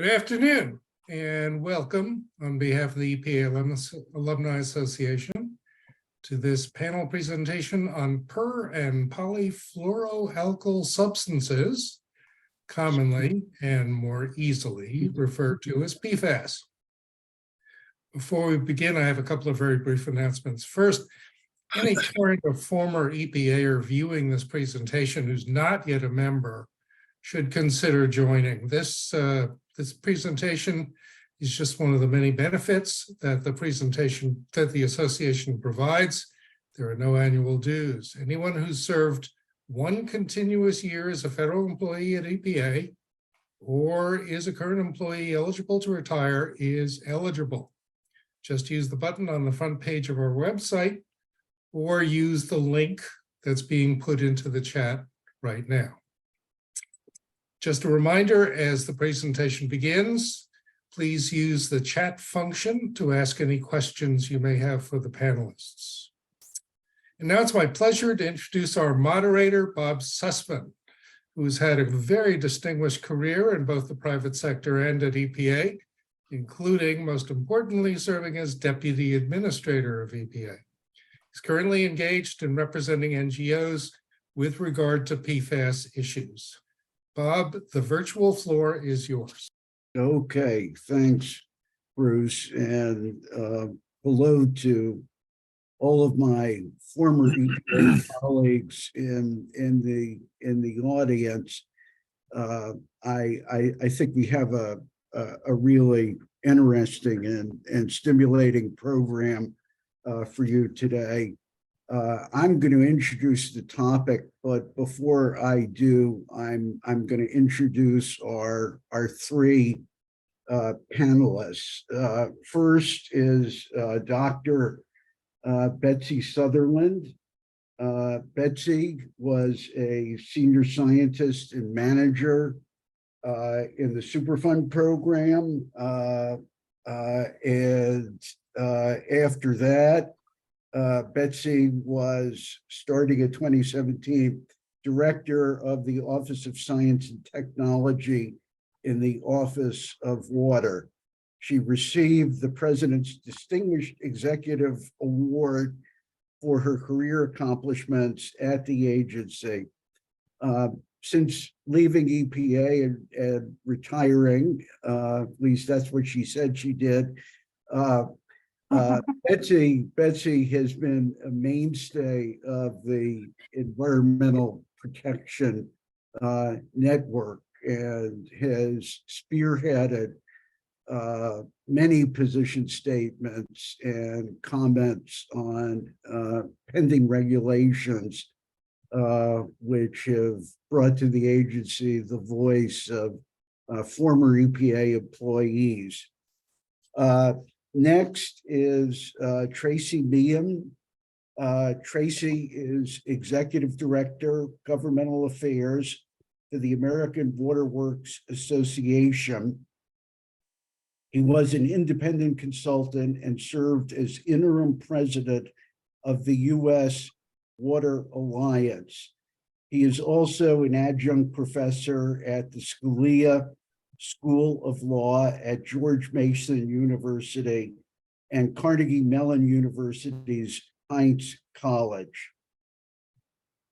Good afternoon and welcome on behalf of the EPA Alumni Association to this panel presentation on per and polyfluoroalkyl substances, commonly and more easily referred to as PFAS. Before we begin, I have a couple of very brief announcements. First, any current or former EPAer viewing this presentation who's not yet a member should consider joining. This presentation is just one of the many benefits that the association provides. There are no annual dues. Anyone who's served one continuous year as a federal employee at EPA or is a current employee eligible to retire is eligible. Just use the button on the front page of our website or use the link that's being put into the chat right now. Just a reminder, as the presentation begins, please use the chat function to ask any questions you may have for the panelists. And now it's my pleasure to introduce our moderator, Bob Sussman, who's had a very distinguished career in both the private sector and at EPA, including, most importantly, serving as Deputy Administrator of EPA. He's currently engaged in representing NGOs with regard to PFAS issues. Bob, the virtual floor is yours. Okay, thanks, Bruce, and hello to all of my former EPA colleagues in the audience. I think we have a really interesting and stimulating program for you today. I'm going to introduce the topic, but before I do, I'm going to introduce our three panelists. First is Dr. Betsy Sutherland. Betsy was a senior scientist and manager in the Superfund program, and after that, Betsy was, starting in 2017, Director of the Office of Science and Technology in the Office of Water. She received the President's Distinguished Executive Award for her career accomplishments at the agency. Since leaving EPA and retiring, at least that's what she said she did, Betsy has been a mainstay of the environmental protection network and has spearheaded many position statements and comments on pending regulations, which have brought to the agency the voice of former EPA employees. Next is Tracy Meehan. Tracy is Executive Director, Governmental Affairs for the American Water Works Association. He was an independent consultant and served as interim president of the U.S. Water Alliance. He is also an adjunct professor at the Scalia School of Law at George Mason University and Carnegie Mellon University's Heinz College.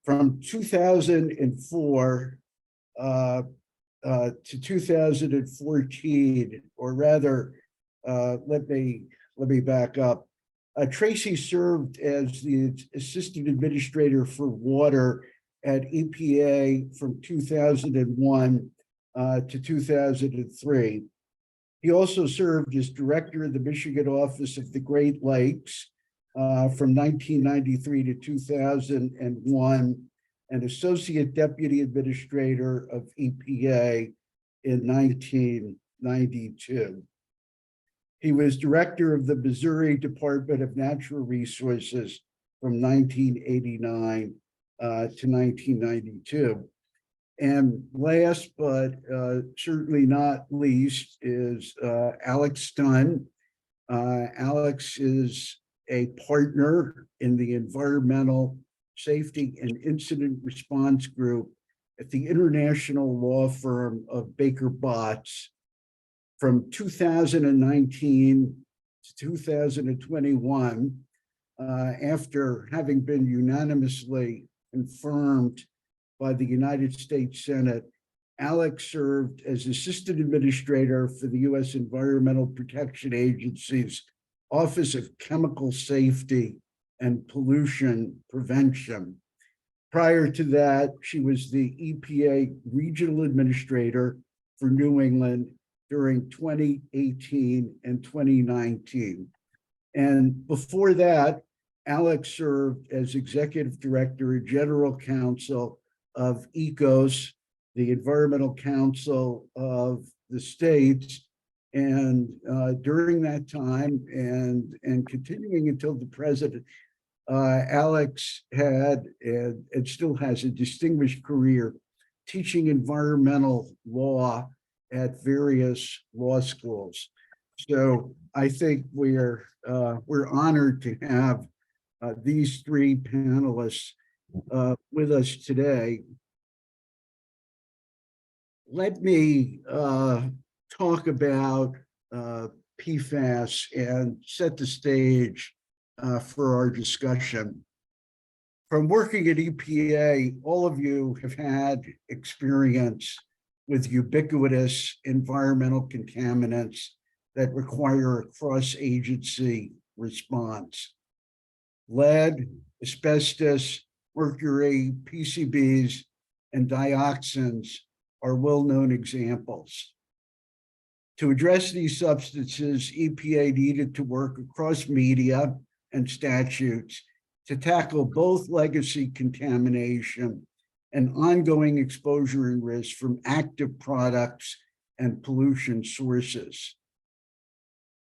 From 2004 to 2014, or rather, let me back up. Tracy served as the Assistant Administrator for Water at EPA from 2001 to 2003. He also served as Director of the Michigan Office of the Great Lakes from 1993 to 2001, and Associate Deputy Administrator of EPA in 1992. He was Director of the Missouri Department of Natural Resources from 1989 to 1992. And last but certainly not least is Alex Dunn. Alex is a partner in the Environmental Safety and Incident Response Group at the international law firm of Baker Botts. From 2019 to 2021, after having been unanimously confirmed by the United States Senate, Alex served as Assistant Administrator for the U.S. Environmental Protection Agency's Office of Chemical Safety and Pollution Prevention. Prior to that, she was the EPA Regional Administrator for New England during 2018 and 2019. And before that, Alex served as Executive Director and General Counsel of ECOS, the Environmental Council of the states. And during that time and continuing until the present, Alex had and still has a distinguished career teaching environmental law at various law schools. So I think we're honored to have these three panelists with us today. Let me talk about PFAS and set the stage for our discussion. From working at EPA, all of you have had experience with ubiquitous environmental contaminants that require a cross-agency response. Lead, asbestos, mercury, PCBs, and dioxins are well-known examples. To address these substances, EPA needed to work across media and statutes to tackle both legacy contamination and ongoing exposure and risk from active products and pollution sources.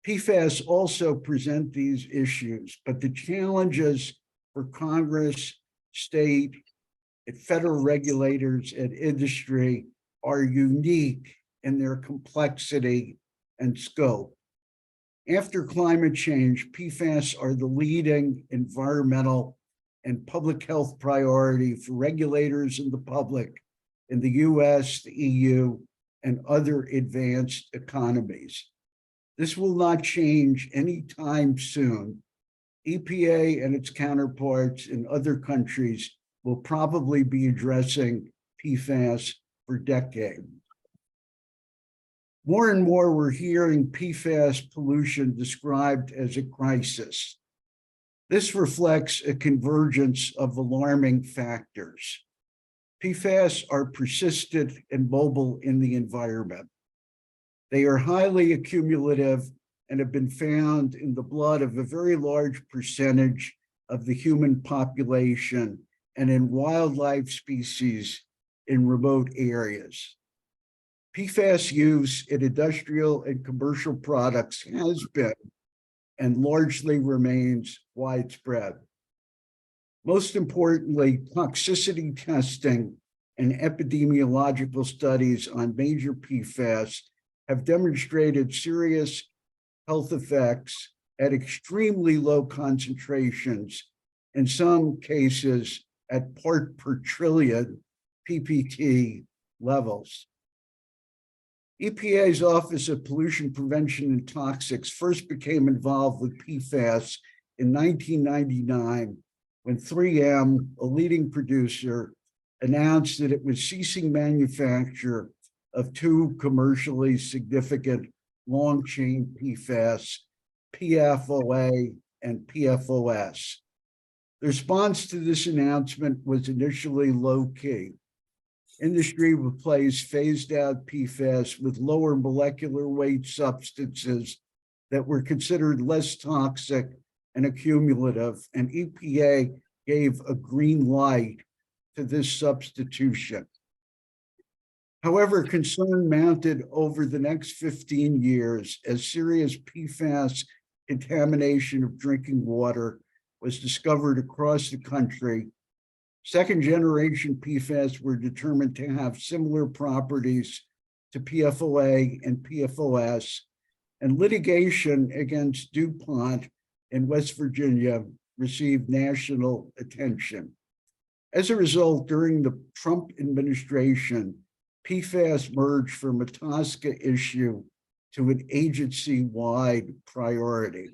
PFAS also present these issues, but the challenges for Congress, state, and federal regulators and industry are unique in their complexity and scope. After climate change, PFAS are the leading environmental and public health priority for regulators and the public in the US, the EU, and other advanced economies. This will not change anytime soon. EPA and its counterparts in other countries will probably be addressing PFAS for decades. More and more, we're hearing PFAS pollution described as a crisis. This reflects a convergence of alarming factors. PFAS are persistent and mobile in the environment. They are highly accumulative and have been found in the blood of a very large percentage of the human population and in wildlife species in remote areas. PFAS use in industrial and commercial products has been and largely remains widespread. Most importantly, toxicity testing and epidemiological studies on major PFAS have demonstrated serious health effects at extremely low concentrations, in some cases at part per trillion PPT levels. EPA's Office of Pollution Prevention and Toxics first became involved with PFAS in 1999 when 3M, a leading producer, announced that it was ceasing manufacture of two commercially significant long-chain PFAS, PFOA and PFOS. The response to this announcement was initially low-key. Industry replaced phased-out PFAS with lower molecular weight substances that were considered less toxic and accumulative, and EPA gave a green light to this substitution. However, concern mounted over the next 15 years as serious PFAS contamination of drinking water was discovered across the country. Second-generation PFAS were determined to have similar properties to PFOA and PFOS, and litigation against DuPont in West Virginia received national attention. As a result, during the Trump administration, PFAS merged from a TSCA issue to an agency-wide priority.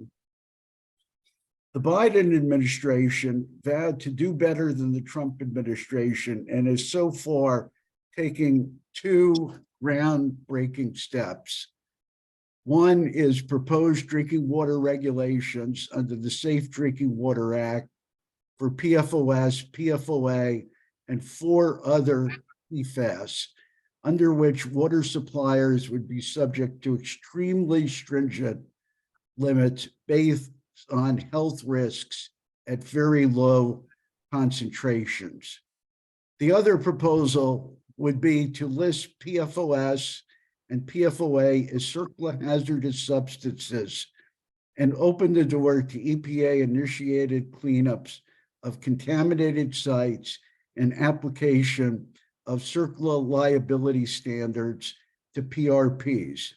The Biden administration vowed to do better than the Trump administration and is so far taking two groundbreaking steps. One is proposed drinking water regulations under the Safe Drinking Water Act for PFOS, PFOA, and 4 other PFAS, under which water suppliers would be subject to extremely stringent limits based on health risks at very low concentrations. The other proposal would be to list PFOS and PFOA as circular hazardous substances and open the door to EPA-initiated cleanups of contaminated sites and application of circular liability standards to PRPs.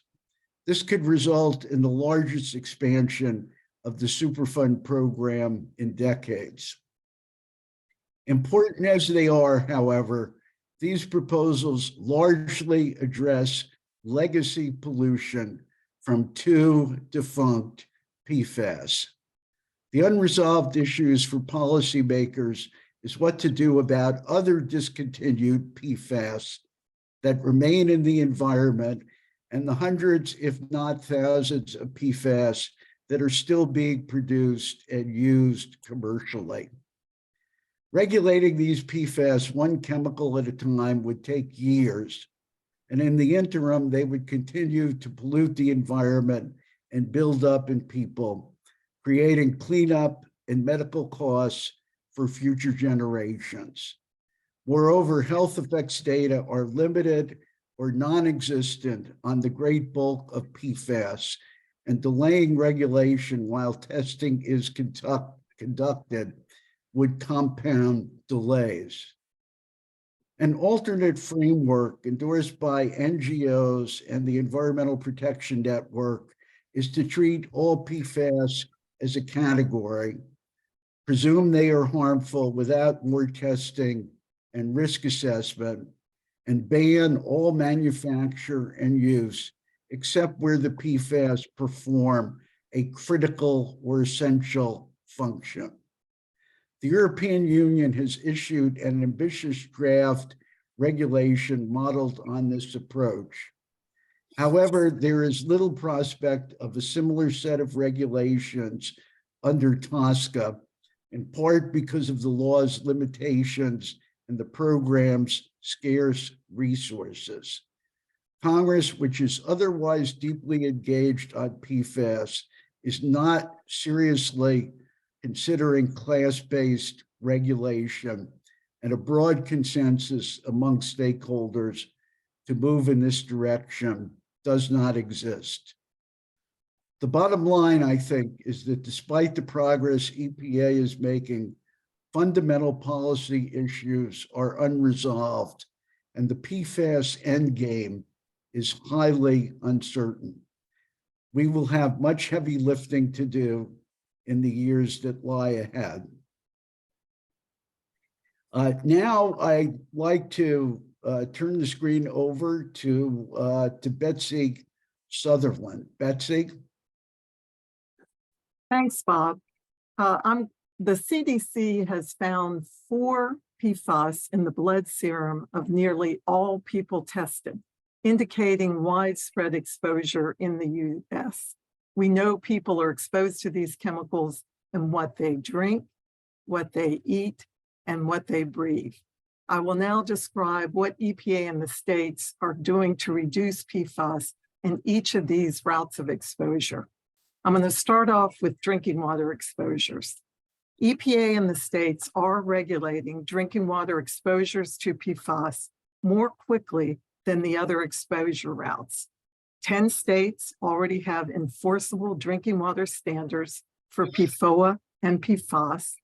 This could result in the largest expansion of the Superfund program in decades. Important as they are, however, these proposals largely address legacy pollution from 2 defunct PFAS. The unresolved issues for policymakers is what to do about other discontinued PFAS that remain in the environment and the hundreds, if not thousands, of PFAS that are still being produced and used commercially. Regulating these PFAS one chemical at a time would take years, and in the interim, they would continue to pollute the environment and build up in people, creating cleanup and medical costs for future generations. Moreover, health effects data are limited or non-existent on the great bulk of PFAS, and delaying regulation while testing is conducted would compound delays. An alternate framework endorsed by NGOs and the Environmental Protection Network is to treat all PFAS as a category, presume they are harmful without more testing and risk assessment, and ban all manufacture and use except where the PFAS perform a critical or essential function. The European Union has issued an ambitious draft regulation modeled on this approach. However, there is little prospect of a similar set of regulations under TSCA, in part because of the law's limitations and the program's scarce resources. Congress, which is otherwise deeply engaged on PFAS, is not seriously considering class-based regulation and a broad consensus among stakeholders to move in this direction does not exist. The bottom line, I think, is that despite the progress EPA is making, fundamental policy issues are unresolved, and the PFAS endgame is highly uncertain. We will have much heavy lifting to do in the years that lie ahead. Now I'd like to turn the screen over to Betsy Sutherland. Betsy? Thanks, Bob. The CDC has found 4 PFAS in the blood serum of nearly all people tested, indicating widespread exposure in the U.S. We know people are exposed to these chemicals in what they drink, what they eat, and what they breathe. I will now describe what EPA and the states are doing to reduce PFAS in each of these routes of exposure. I'm going to start off with drinking water exposures. EPA and the states are regulating drinking water exposures to PFAS more quickly than the other exposure routes. 10 states already have enforceable drinking water standards for PFOA and PFAS,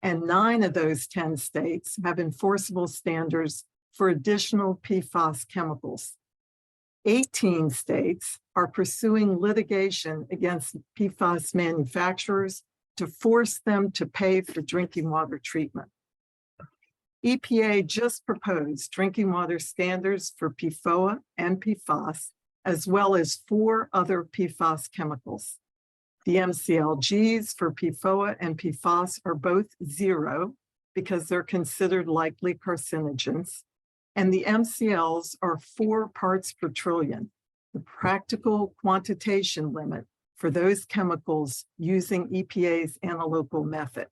and 9 of those 10 states have enforceable standards for additional PFAS chemicals. 18 states are pursuing litigation against PFAS manufacturers to force them to pay for drinking water treatment. EPA just proposed drinking water standards for PFOA and PFAS as well as 4 other PFAS chemicals. The MCLGs for PFOA and PFAS are both 0 because they're considered likely carcinogens, and the MCLs are 4 parts per trillion, the practical quantitation limit for those chemicals using EPA's analytical method.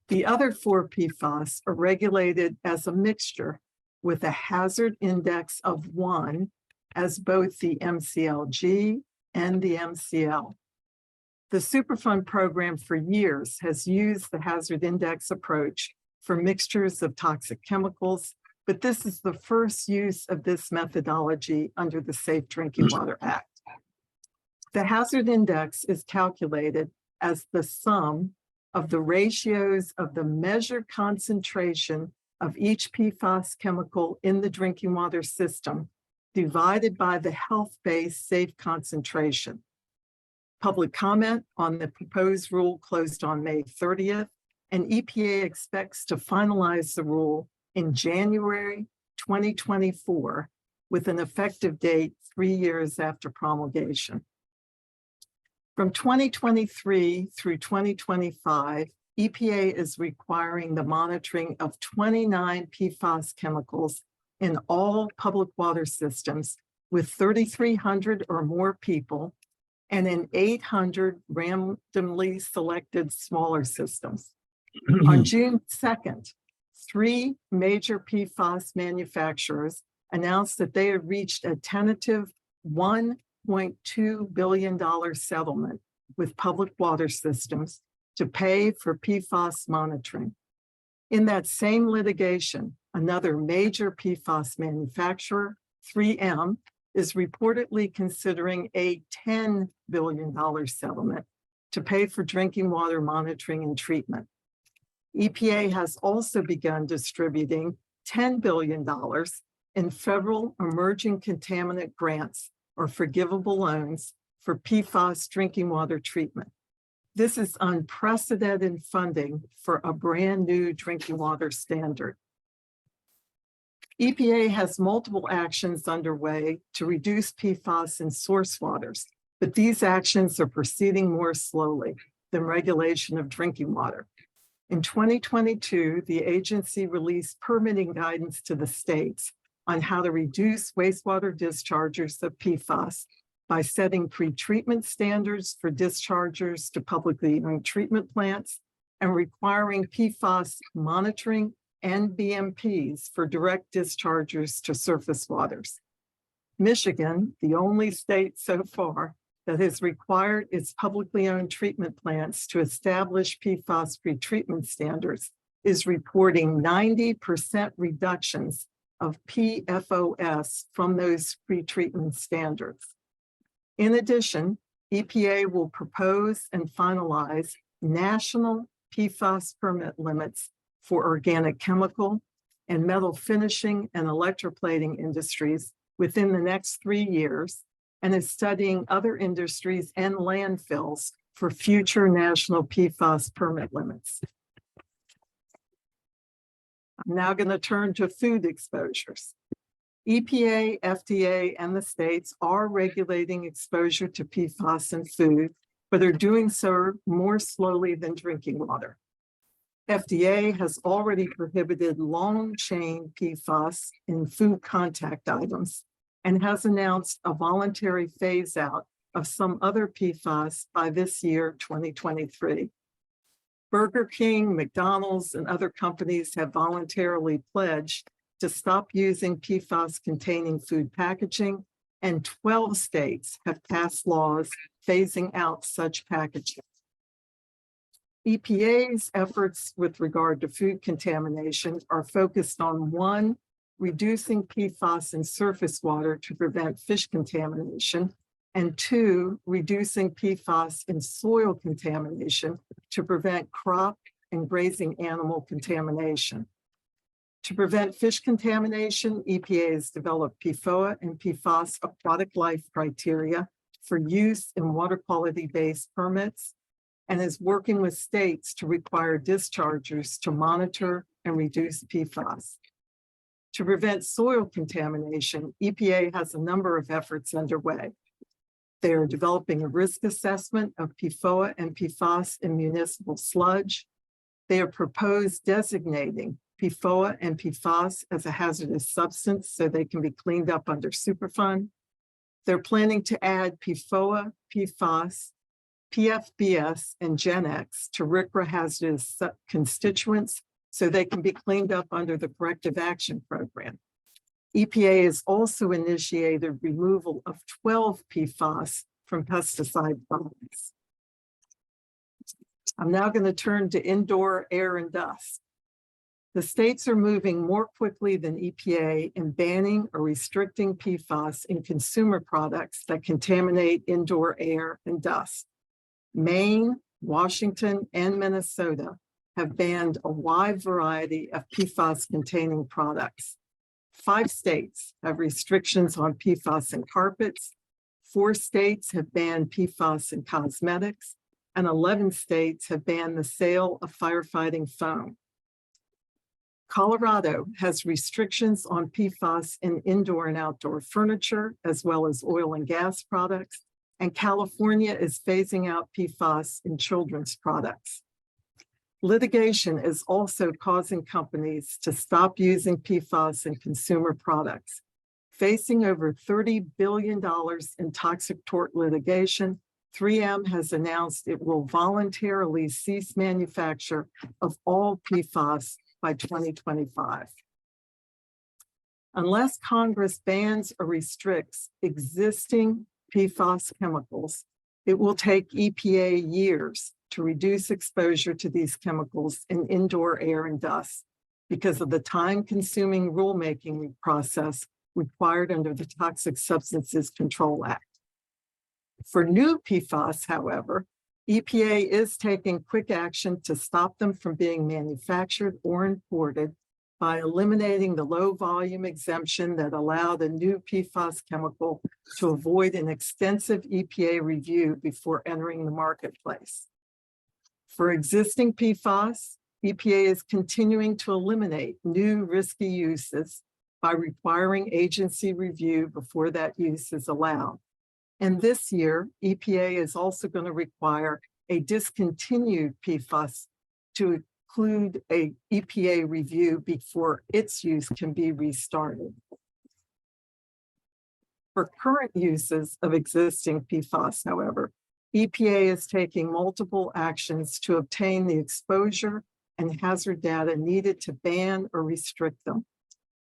The other 4 PFAS are regulated as a mixture with a hazard index of 1 as both the MCLG and the MCL. The Superfund program for years has used the hazard index approach for mixtures of toxic chemicals, but this is the first use of this methodology under the Safe Drinking Water Act. The hazard index is calculated as the sum of the ratios of the measured concentration of each PFAS chemical in the drinking water system divided by the health-based safe concentration. Public comment on the proposed rule closed on May 30th, and EPA expects to finalize the rule in January 2024 with an effective date 3 years after promulgation. From 2023 through 2025, EPA is requiring the monitoring of 29 PFAS chemicals in all public water systems with 3,300 or more people and in 800 randomly selected smaller systems. On June 2nd, 3 major PFAS manufacturers announced that they had reached a tentative $1.2 billion settlement with public water systems to pay for PFAS monitoring. In that same litigation, another major PFAS manufacturer, 3M, is reportedly considering a $10 billion settlement to pay for drinking water monitoring and treatment. EPA has also begun distributing $10 billion in federal emerging contaminant grants or forgivable loans for PFAS drinking water treatment. This is unprecedented funding for a brand new drinking water standard. EPA has multiple actions underway to reduce PFAS in source waters, but these actions are proceeding more slowly than regulation of drinking water. In 2022, the agency released permitting guidance to the states on how to reduce wastewater discharges of PFAS by setting pretreatment standards for dischargers to publicly owned treatment plants and requiring PFAS monitoring and BMPs for direct dischargers to surface waters. Michigan, the only state so far that has required its publicly owned treatment plants to establish PFAS pretreatment standards, is reporting 90% reductions of PFOS from those pretreatment standards. In addition, EPA will propose and finalize national PFAS permit limits for organic chemical and metal finishing and electroplating industries within the next 3 years, and is studying other industries and landfills for future national PFAS permit limits. I'm now going to turn to food exposures. EPA, FDA, and the states are regulating exposure to PFAS in food, but are doing so more slowly than drinking water. FDA has already prohibited long-chain PFAS in food contact items and has announced a voluntary phase-out of some other PFAS by this year, 2023. Burger King, McDonald's, and other companies have voluntarily pledged to stop using PFAS-containing food packaging, and 12 states have passed laws phasing out such packaging. EPA's efforts with regard to food contamination are focused on 1, reducing PFAS in surface water to prevent fish contamination, and 2, reducing PFAS in soil contamination to prevent crop and grazing animal contamination. To prevent fish contamination, EPA has developed PFOA and PFAS aquatic life criteria for use in water quality-based permits, and is working with states to require dischargers to monitor and reduce PFAS. To prevent soil contamination, EPA has a number of efforts underway. They are developing a risk assessment of PFOA and PFAS in municipal sludge. They are proposed designating PFOA and PFAS as a hazardous substance so they can be cleaned up under Superfund. They're planning to add PFOA, PFAS, PFBS, and Gen X to RCRA hazardous constituents so they can be cleaned up under the Corrective Action Program. EPA has also initiated removal of 12 PFAS from pesticide products. I'm now going to turn to indoor air and dust. The states are moving more quickly than EPA in banning or restricting PFAS in consumer products that contaminate indoor air and dust. Maine, Washington, and Minnesota have banned a wide variety of PFAS-containing products. 5 states have restrictions on PFAS in carpets, 4 states have banned PFAS in cosmetics, and 11 states have banned the sale of firefighting foam. Colorado has restrictions on PFAS in indoor and outdoor furniture, as well as oil and gas products, and California is phasing out PFAS in children's products. Litigation is also causing companies to stop using PFAS in consumer products. Facing over $30 billion in toxic tort litigation, 3M has announced it will voluntarily cease manufacture of all PFAS by 2025. Unless Congress bans or restricts existing PFAS chemicals, it will take EPA years to reduce exposure to these chemicals in indoor air and dust because of the time-consuming rulemaking process required under the Toxic Substances Control Act. For new PFAS, however, EPA is taking quick action to stop them from being manufactured or imported by eliminating the low volume exemption that allowed a new PFAS chemical to avoid an extensive EPA review before entering the marketplace. For existing PFAS, EPA is continuing to eliminate new risky uses by requiring agency review before that use is allowed. And this year, EPA is also going to require a discontinued PFAS to include a EPA review before its use can be restarted. For current uses of existing PFAS, however, EPA is taking multiple actions to obtain the exposure and hazard data needed to ban or restrict them.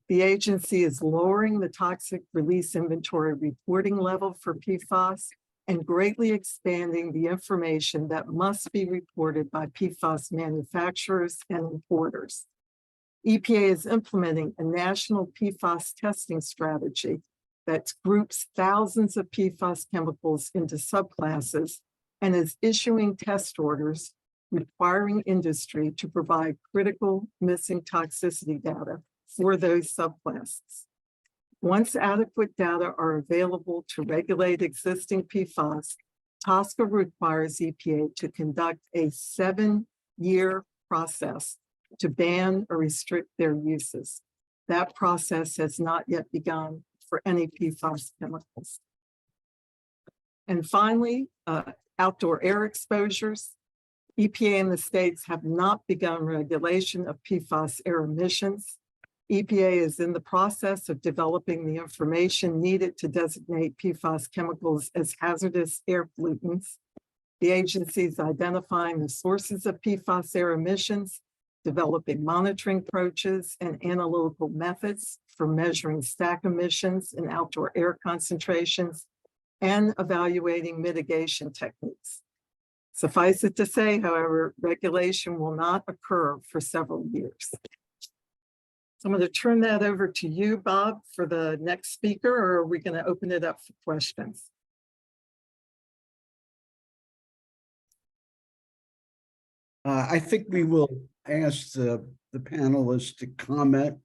The agency is lowering the toxic release inventory reporting level for PFAS and greatly expanding the information that must be reported by PFAS manufacturers and importers. EPA is implementing a national PFAS testing strategy that groups thousands of PFAS chemicals into subclasses and is issuing test orders requiring industry to provide critical missing toxicity data for those subclasses. Once adequate data are available to regulate existing PFAS, TSCA requires EPA to conduct a 7-year process to ban or restrict their uses. That process has not yet begun for any PFAS chemicals. And finally, outdoor air exposures. EPA and the states have not begun regulation of PFAS air emissions. EPA is in the process of developing the information needed to designate PFAS chemicals as hazardous air pollutants. The agency is identifying the sources of PFAS air emissions, developing monitoring approaches and analytical methods for measuring stack emissions and outdoor air concentrations, and evaluating mitigation techniques. Suffice it to say, however, regulation will not occur for several years. So I'm going to turn that over to you, Bob, for the next speaker, or are we going to open it up for questions? I think we will ask the panelists to comment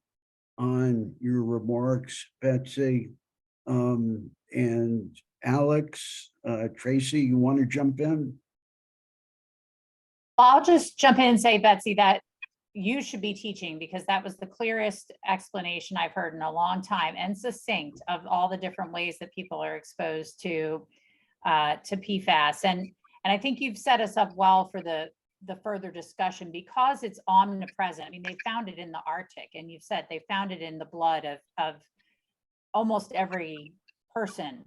on your remarks, Betsy, and Alex, Tracy, you want to jump in? I'll just jump in and say, Betsy, that you should be teaching, because that was the clearest explanation I've heard in a long time, and succinct, of all the different ways that people are exposed to PFAS. And I think you've set us up well for the further discussion, because it's omnipresent. I mean, they found it in the Arctic, and you've said they found it in the blood of almost every person.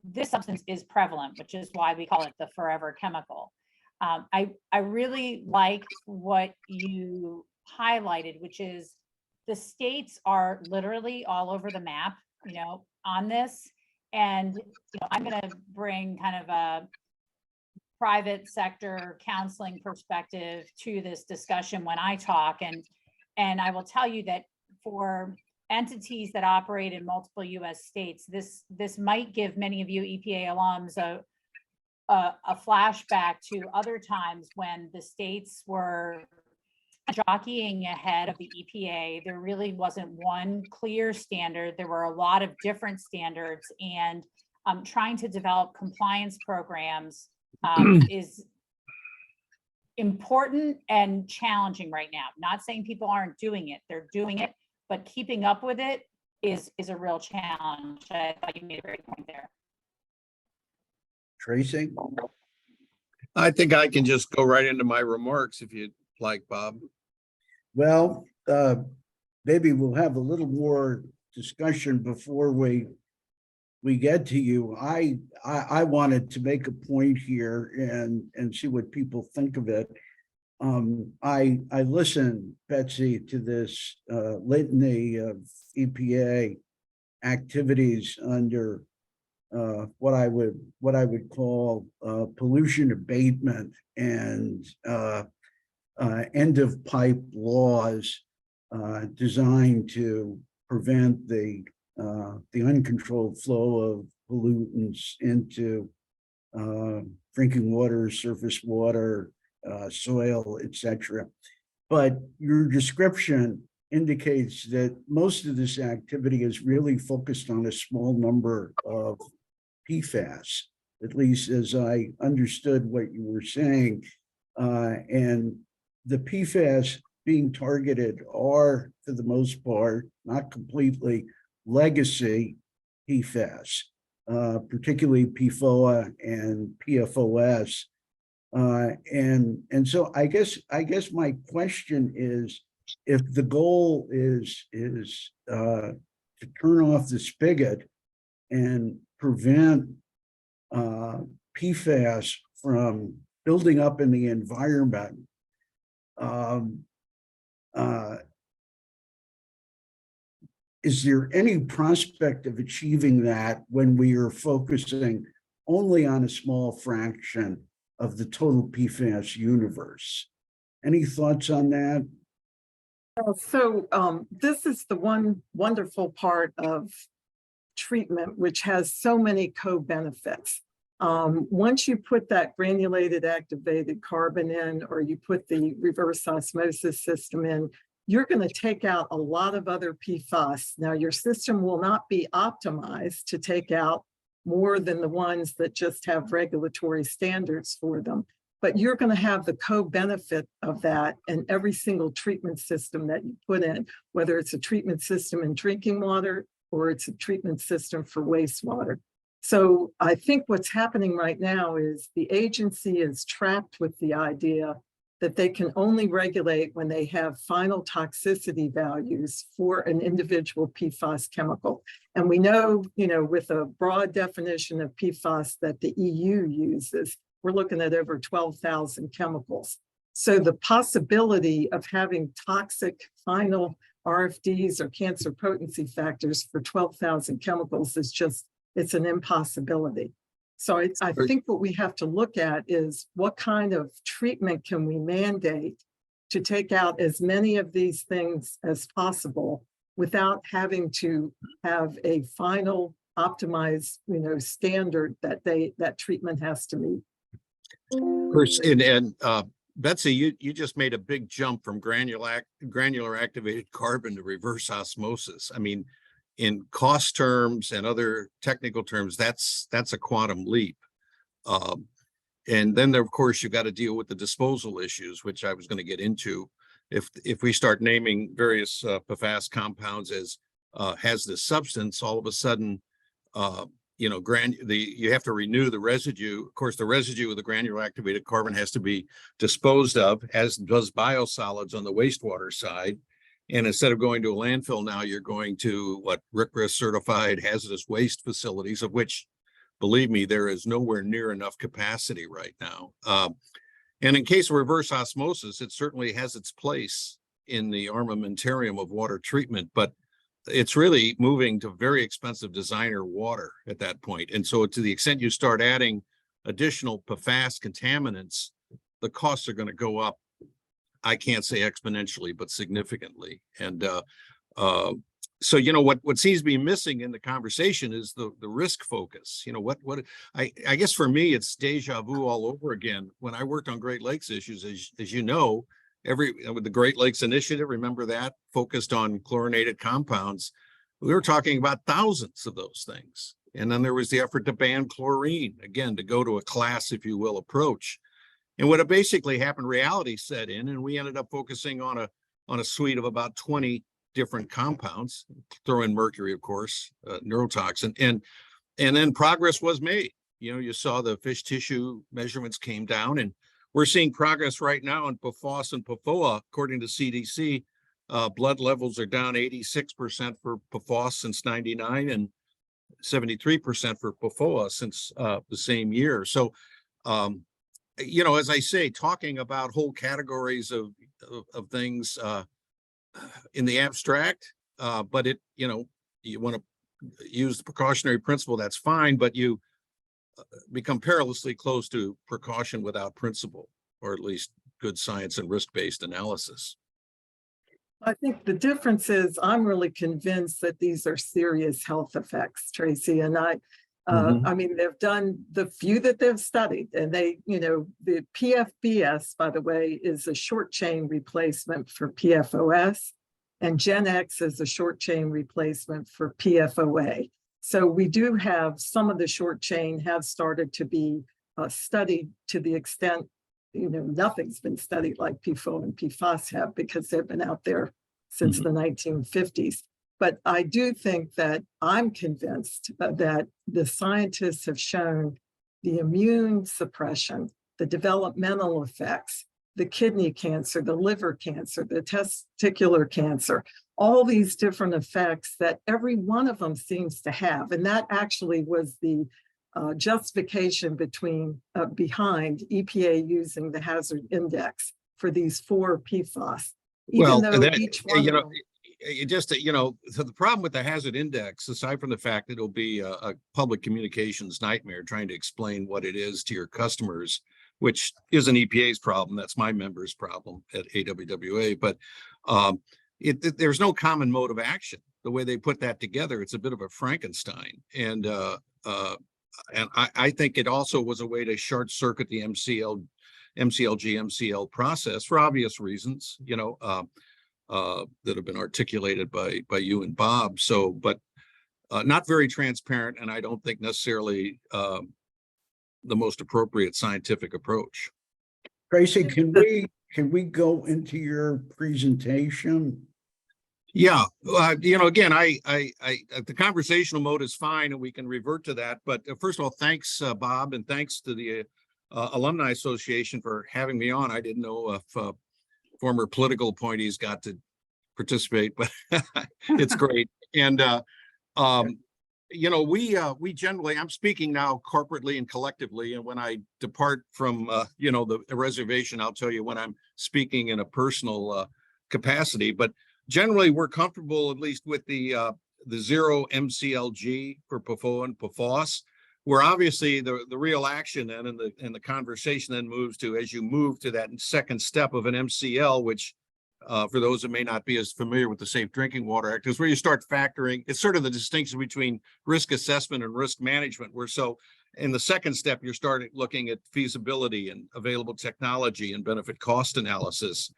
This substance is prevalent, which is why we call it the forever chemical. I really like what you highlighted, which is the states are literally all over the map, on this. And, I'm going to bring kind of a private sector counseling perspective to this discussion when I talk. And I will tell you that for entities that operate in multiple US states, this might give many of you EPA alums a flashback to other times when the states were jockeying ahead of the EPA. There really wasn't one clear standard. There were a lot of different standards, and trying to develop compliance programs is important and challenging right now. Not saying people aren't doing it, they're doing it, but keeping up with it is a real challenge. I thought you made a great point there. Tracy? I think I can just go right into my remarks if you'd like, Bob. Well, maybe we'll have a little more discussion before we get to you. I wanted to make a point here and see what people think of it. I listened, Betsy, to this litany of EPA activities under what I would call pollution abatement and end of pipe laws designed to prevent the uncontrolled flow of pollutants into drinking water, surface water, soil, etc. But your description indicates that most of this activity is really focused on a small number of PFAS, at least as I understood what you were saying. And the PFAS being targeted are, for the most part, not completely, legacy PFAS, particularly PFOA and PFOS. And so I guess my question is, if the goal is to turn off the spigot and prevent PFAS from building up in the environment, is there any prospect of achieving that when we are focusing only on a small fraction of the total PFAS universe? Any thoughts on that? So this is the one wonderful part of treatment, which has so many co-benefits. Once you put that granulated activated carbon in, or you put the reverse osmosis system in, you're going to take out a lot of other PFAS. Now, your system will not be optimized to take out more than the ones that just have regulatory standards for them, but you're going to have the co-benefit of that in every single treatment system that you put in, whether it's a treatment system in drinking water or it's a treatment system for wastewater. So I think what's happening right now is the agency is trapped with the idea that they can only regulate when they have final toxicity values for an individual PFAS chemical. And we know, with a broad definition of PFAS that the EU uses, we're looking at over 12,000 chemicals. So the possibility of having toxic final RFDs or cancer potency factors for 12,000 chemicals is just, it's an impossibility. So I think what we have to look at is what kind of treatment can we mandate to take out as many of these things as possible without having to have a final optimized, standard that treatment has to meet. And Betsy, you just made a big jump from granular activated carbon to reverse osmosis. I mean, in cost terms and other technical terms, that's a quantum leap. And then, of course, you got to deal with the disposal issues, which I was going to get into. if we start naming various PFAS compounds as hazardous substance, all of a sudden, you know, you have to renew the residue. Of course, the residue of the granular activated carbon has to be disposed of, as does biosolids on the wastewater side. And instead of going to a landfill now, you're going to what RCRA certified hazardous waste facilities, of which, believe me, there is nowhere near enough capacity right now. And in case of reverse osmosis, it certainly has its place in the armamentarium of water treatment, but it's really moving to very expensive designer water at that point. And so to the extent you start adding additional PFAS contaminants, the costs are going to go up. I can't say exponentially, but significantly. And so, you know, what seems to be missing in the conversation is the risk focus. You know, I guess for me, it's deja vu all over again. When I worked on Great Lakes issues, as you know, with the Great Lakes Initiative, remember that, focused on chlorinated compounds. We were talking about thousands of those things. And then there was the effort to ban chlorine, again, to go to a class, if you will, approach. And what basically happened, reality set in, and we ended up focusing on a suite of about 20 different compounds, throw in mercury, of course, neurotoxin, and then progress was made. You know, you saw the fish tissue measurements came down, and we're seeing progress right now in PFAS and PFOA. According to CDC, blood levels are down 86% for PFAS since '99 and 73% for PFOA since the same year. So, you know, as I say, talking about whole categories of things in the abstract, but it, you know, you want to use the precautionary principle, that's fine, but you become perilously close to precaution without principle, or at least good science and risk-based analysis. I think the difference is I'm really convinced that these are serious health effects, Tracy, and I mean, they've done the few that they've studied, and they, you know, the PFBS, by the way, is a short chain replacement for PFOS, and Gen X is a short chain replacement for PFOA. So we do have some of the short chain have started to be studied to the extent, you know, nothing's been studied like PFOA and PFAS have, because they've been out there since the 1950s. But I do think that I'm convinced that the scientists have shown the immune suppression, the developmental effects, the kidney cancer, the liver cancer, the testicular cancer, all these different effects that every one of them seems to have. And that actually was the justification behind EPA using the hazard index for these 4 PFAS. Even though each one, you know, it just, you know, so the problem with the hazard index, aside from the fact that it'll be a public communications nightmare trying to explain what it is to your customers, which isn't EPA's problem, that's my members' problem at AWWA, but there's no common mode of action. The way they put that together, it's a bit of a Frankenstein. And I think it also was a way to short circuit the MCL process for obvious reasons, you know, that have been articulated by you and Bob. So, but not very transparent, and I don't think necessarily the most appropriate scientific approach. Tracy, can we go into your presentation? Yeah, you know, again, the conversational mode is fine, and we can revert to that. But first of all, thanks, Bob, and thanks to the Alumni Association for having me on. I didn't know if former political appointees got to participate, but it's great. And you know, we generally, I'm speaking now corporately and collectively, and when I depart from you know, the reservation, I'll tell you when I'm speaking in a personal capacity. But generally, we're comfortable at least with the 0 MCLG for PFOA and PFOS, where obviously the real action then and the conversation then moves to, as you move to that second step of an MCL, which for those that may not be as familiar with the Safe Drinking Water Act, is where you start factoring. It's sort of the distinction between risk assessment and risk management, where so in the second step, you're starting looking at feasibility and available technology and benefit cost analysis.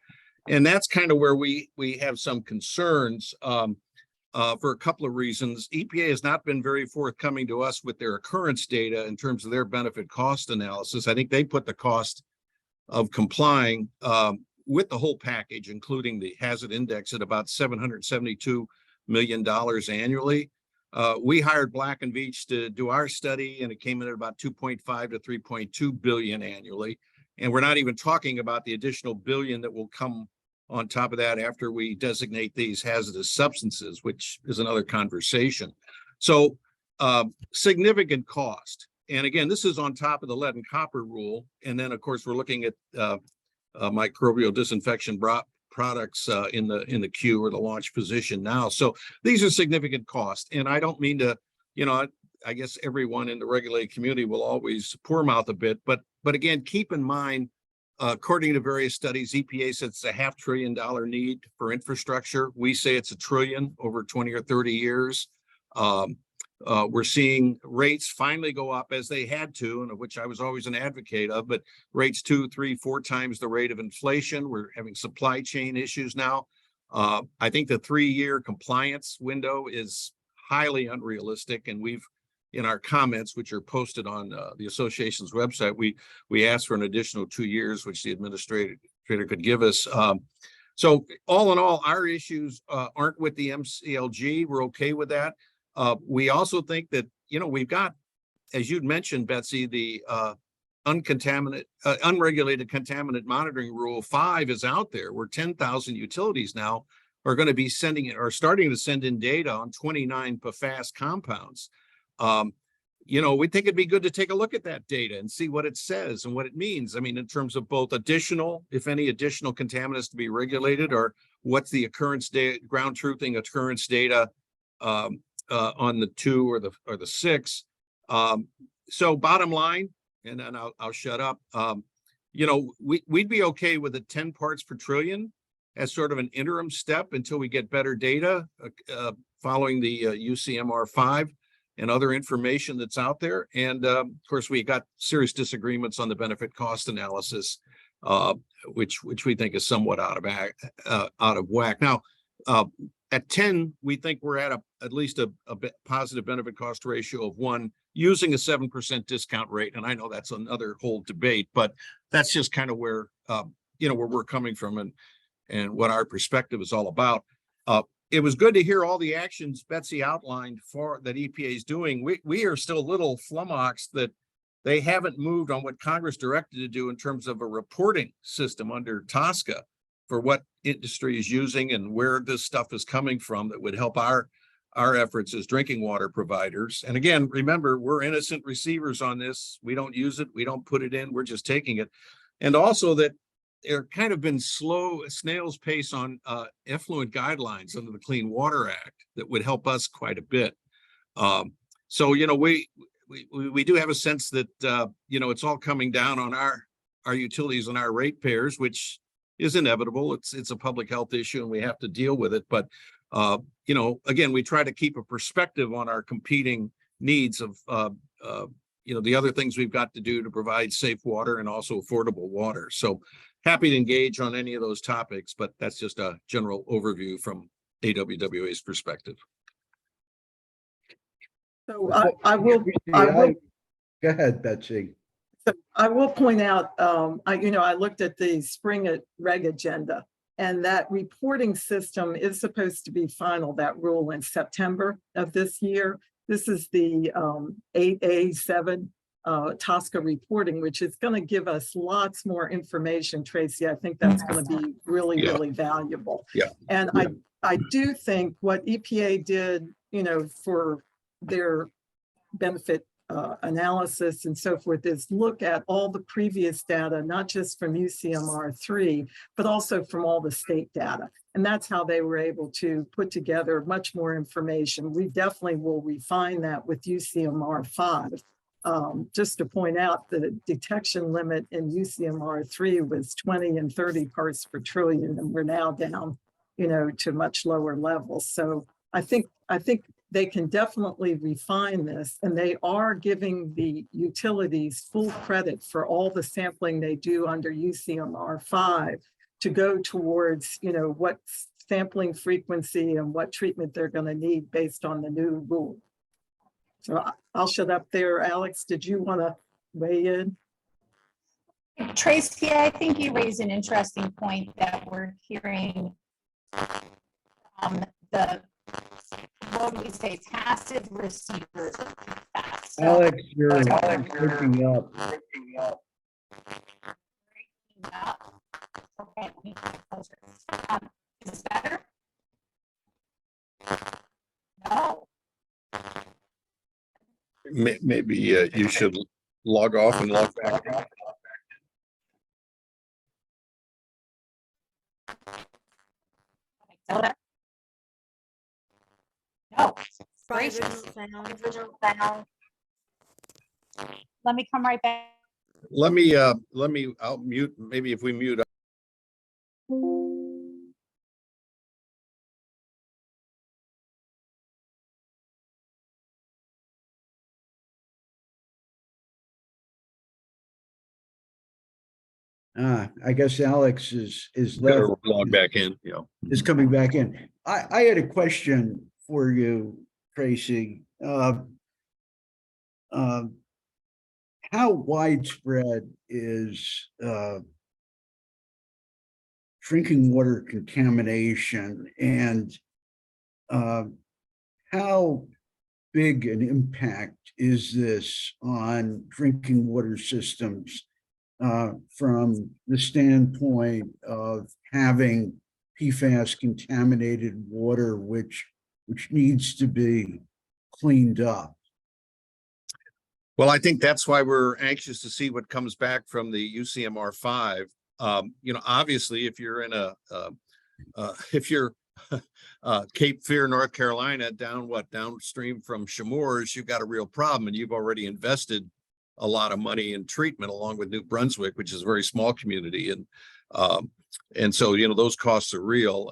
And that's kind of where we have some concerns for a couple of reasons. EPA has not been very forthcoming to us with their occurrence data in terms of their benefit cost analysis. I think they put the cost of complying with the whole package, including the hazard index at about $772 million annually. We hired Black and Veatch to do our study, and it came in at about 2.5 to 3.2 billion annually. And we're not even talking about the additional billion that will come on top of that after we designate these hazardous substances, which is another conversation. So significant cost. And again, this is on top of the lead and copper rule. And then, of course, we're looking at microbial disinfection products in the queue or the launch position now. So these are significant costs. And I don't mean to, I guess everyone in the regulated community will always poor mouth a bit, but again, keep in mind, according to various studies, EPA says it's a $500 billion need for infrastructure. We say it's $1 trillion over 20 or 30 years. We're seeing rates finally go up as they had to, and of which I was always an advocate of, but rates 2, 3, 4 times the rate of inflation. We're having supply chain issues now. I think the 3-year compliance window is highly unrealistic, and we've, in our comments, which are posted on the association's website, we asked for an additional 2 years, which the administrator could give us. So all in all, our issues aren't with the MCLG. We're okay with that. We also think that, we've got, as you'd mentioned, Betsy, the unregulated contaminant monitoring rule 5 is out there, where 10,000 utilities now are going to be starting to send in data on 29 PFAS compounds. We think it'd be good to take a look at that data and see what it says and what it means. I mean, in terms of both additional, if any additional contaminants to be regulated, or what's the occurrence data, ground truthing occurrence data on the 2 or the 6. So bottom line, and then I'll shut up. We'd be okay with the 10 parts per trillion as sort of an interim step until we get better data following the UCMR 5 and other information that's out there. And of course, we got serious disagreements on the benefit cost analysis, which we think is somewhat out of whack. Now, at 10, we think we're at least a positive benefit cost ratio of 1 using a 7% discount rate. And I know that's another whole debate, but that's just kind of where where we're coming from and what our perspective is all about. It was good to hear all the actions Betsy outlined that EPA is doing. We are still a little flummoxed that they haven't moved on what Congress directed to do in terms of a reporting system under TSCA for what industry is using and where this stuff is coming from that would help our efforts as drinking water providers. And again, remember, we're innocent receivers on this. We don't use it. We don't put it in. We're just taking it. And also that there kind of been snail's pace on effluent guidelines under the Clean Water Act that would help us quite a bit. So, we do have a sense that, it's all coming down on our utilities and our ratepayers, which is inevitable. It's a public health issue and we have to deal with it. But, again, we try to keep a perspective on our competing needs of, the other things we've got to do to provide safe water and also affordable water. So happy to engage on any of those topics, but that's just a general overview from AWWA's perspective. So I will Go ahead, Betsy. So I will point out, I looked at the spring reg agenda, and that reporting system is supposed to be final, that rule, in September of this year. This is the 8A7 TSCA reporting, which is going to give us lots more information, Tracy. I think that's going to be really, really valuable. Yeah. And I do think what EPA did, for their benefit analysis and so forth, is look at all the previous data, not just from UCMR 3, but also from all the state data. And that's how they were able to put together much more information. We definitely will refine that with UCMR 5. Just to point out, the detection limit in UCMR 3 was 20 and 30 parts per trillion, and we're now down, to much lower levels. So I think they can definitely refine this, and they are giving the utilities full credit for all the sampling they do under UCMR 5 to go towards, what sampling frequency and what treatment they're going to need based on the new rule. So I'll shut up there. Alex, did you want to weigh in? Tracy, I think you raised an interesting point that we're hearing the, what do we say, passive receivers of PFAS. So, Alex, you're breaking up. okay, let me get closer. Is this better? No. Maybe you should log off and log back in. No. Try Gracious. original sound. Let me come right back. Let me, I'll mute, maybe if we mute. I guess Alex is Gotta left, log back in, you know. is coming back in. I had a question for you, Tracy. How widespread is drinking water contamination, and how big an impact is this on drinking water systems from the standpoint of having PFAS contaminated water, which needs to be cleaned up? Well, I think that's why we're anxious to see what comes back from the UCMR 5. You know, obviously, if you're in if you're Cape Fear, North Carolina, downstream from Chemours, you've got a real problem, and you've already invested a lot of money in treatment, along with New Brunswick, which is a very small community, and so you know those costs are real.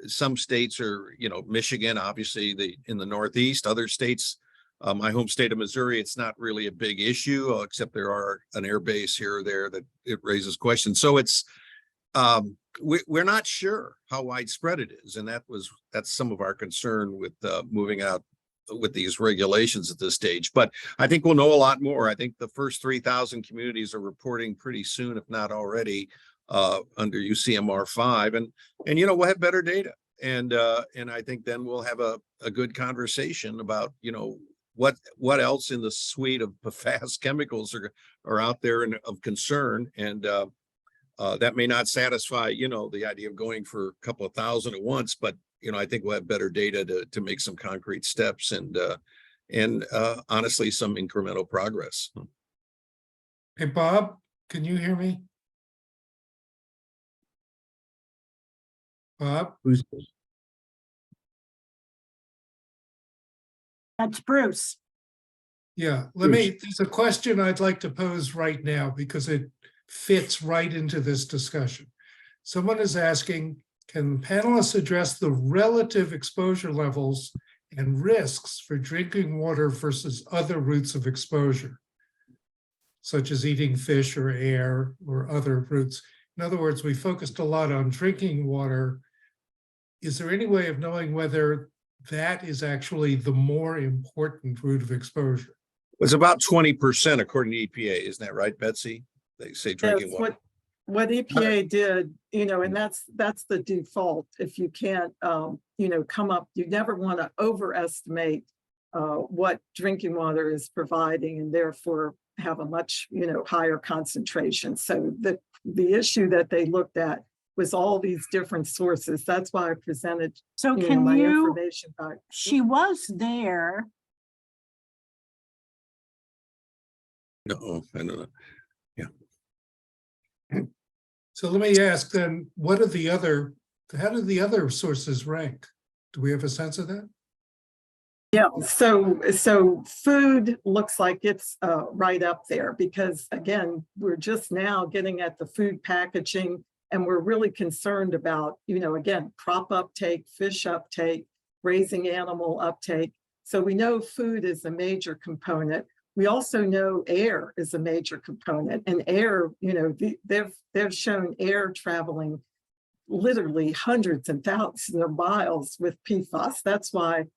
Some states are, you know, Michigan, obviously, in the Northeast. Other states. My home state of Missouri, it's not really a big issue, except there are an air base here or there that it raises questions. So it's, we're not sure how widespread it is. And that's some of our concern with moving out with these regulations at this stage. But I think we'll know a lot more. I think the first 3,000 communities are reporting pretty soon, if not already, under UCMR 5. And you know, we'll have better data. And I think then we'll have a good conversation about, you know, what else in the suite of PFAS chemicals are out there and of concern, and that may not satisfy, you know, the idea of going for a couple of thousand at once, but you know, I think we'll have better data to make some concrete steps and honestly some incremental progress. Hey, Bob, can you hear me? Bob? Who's this? That's Bruce. Yeah, there's a question I'd like to pose right now because it fits right into this discussion. Someone is asking, can panelists address the relative exposure levels and risks for drinking water versus other routes of exposure, such as eating fish or air or other routes? In other words, we focused a lot on drinking water. Is there any way of knowing whether that is actually the more important route of exposure? It's about 20% according to EPA, isn't that right, Betsy? They say drinking Yes, water. what EPA did, you know, and that's the default. If you can't, you know, come up, you never want to overestimate what drinking water is providing, and therefore have a much, you know, higher concentration. So the issue that they looked at was all these different sources. That's why I presented, So you know, can my you, information back. she was there. No, I don't know. So let me ask then, how do the other sources rank? Do we have a sense of that? Yeah, so food looks like it's right up there because again, we're just now getting at the food packaging, and we're really concerned about, you know, again, crop uptake, fish uptake, raising animal uptake. So we know food is a major component. We also know air is a major component, and air, you know, they've shown air traveling literally hundreds and thousands of miles with PFAS. That's why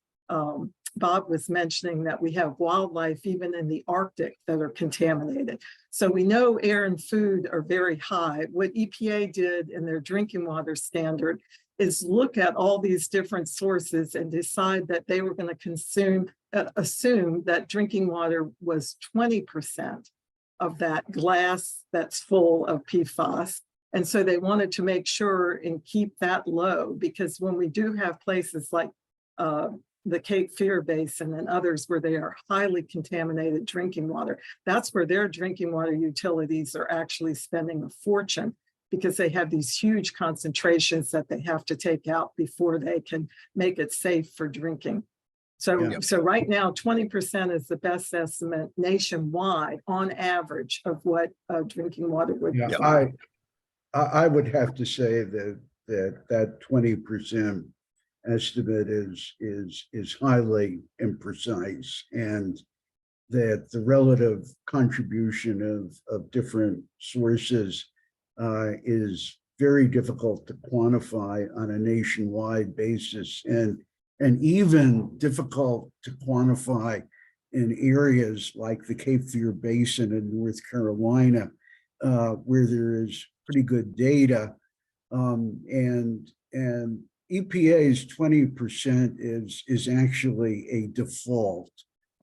Bob was mentioning that we have wildlife even in the Arctic that are contaminated. So we know air and food are very high. What EPA did in their drinking water standard is look at all these different sources and decide that they were going to assume that drinking water was 20% of that glass that's full of PFAS. And so they wanted to make sure and keep that low, because when we do have places like the Cape Fear Basin and others where they are highly contaminated drinking water, that's where their drinking water utilities are actually spending a fortune, because they have these huge concentrations that they have to take out before they can make it safe for drinking. So, so right now, 20% is the best estimate nationwide on average of what drinking water would be. I would have to say that 20% estimate is highly imprecise, and that the relative contribution of different sources is very difficult to quantify on a nationwide basis, and even difficult to quantify in areas like the Cape Fear Basin in North Carolina, where there is pretty good data, and EPA's 20% is actually a default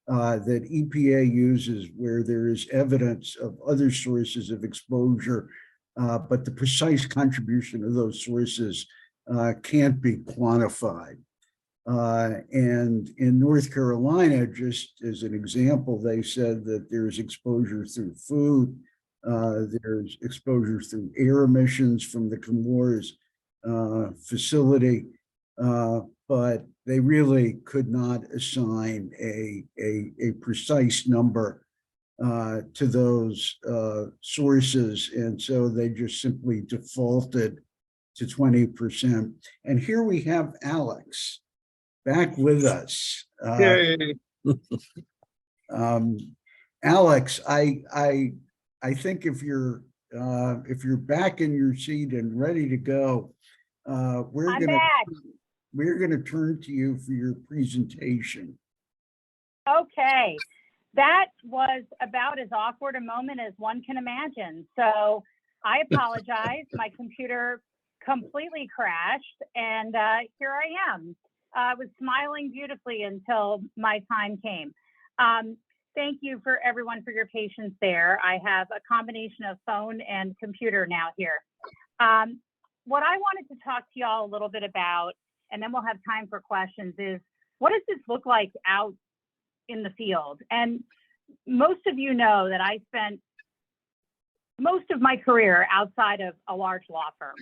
that EPA uses where there is evidence of other sources of exposure, but the precise contribution of those sources can't be quantified. And in North Carolina, just as an example, they said that there's exposure through food, there's exposure through air emissions from the Chemours facility, but they really could not assign a precise number to those sources, and so they just simply defaulted to 20%. And here we have Alex back with us. Alex, I think if you're back in your seat and ready to go, we're gonna turn to you for your presentation. Okay, that was about as awkward a moment as one can imagine. So I apologize. My computer completely crashed, and here I am. I was smiling beautifully until my time came. Thank you for everyone for your patience there. I have a combination of phone and computer now here. What I wanted to talk to y'all a little bit about, and then we'll have time for questions, is what does this look like out in the field? And most of you know that I spent most of my career outside of a large law firm.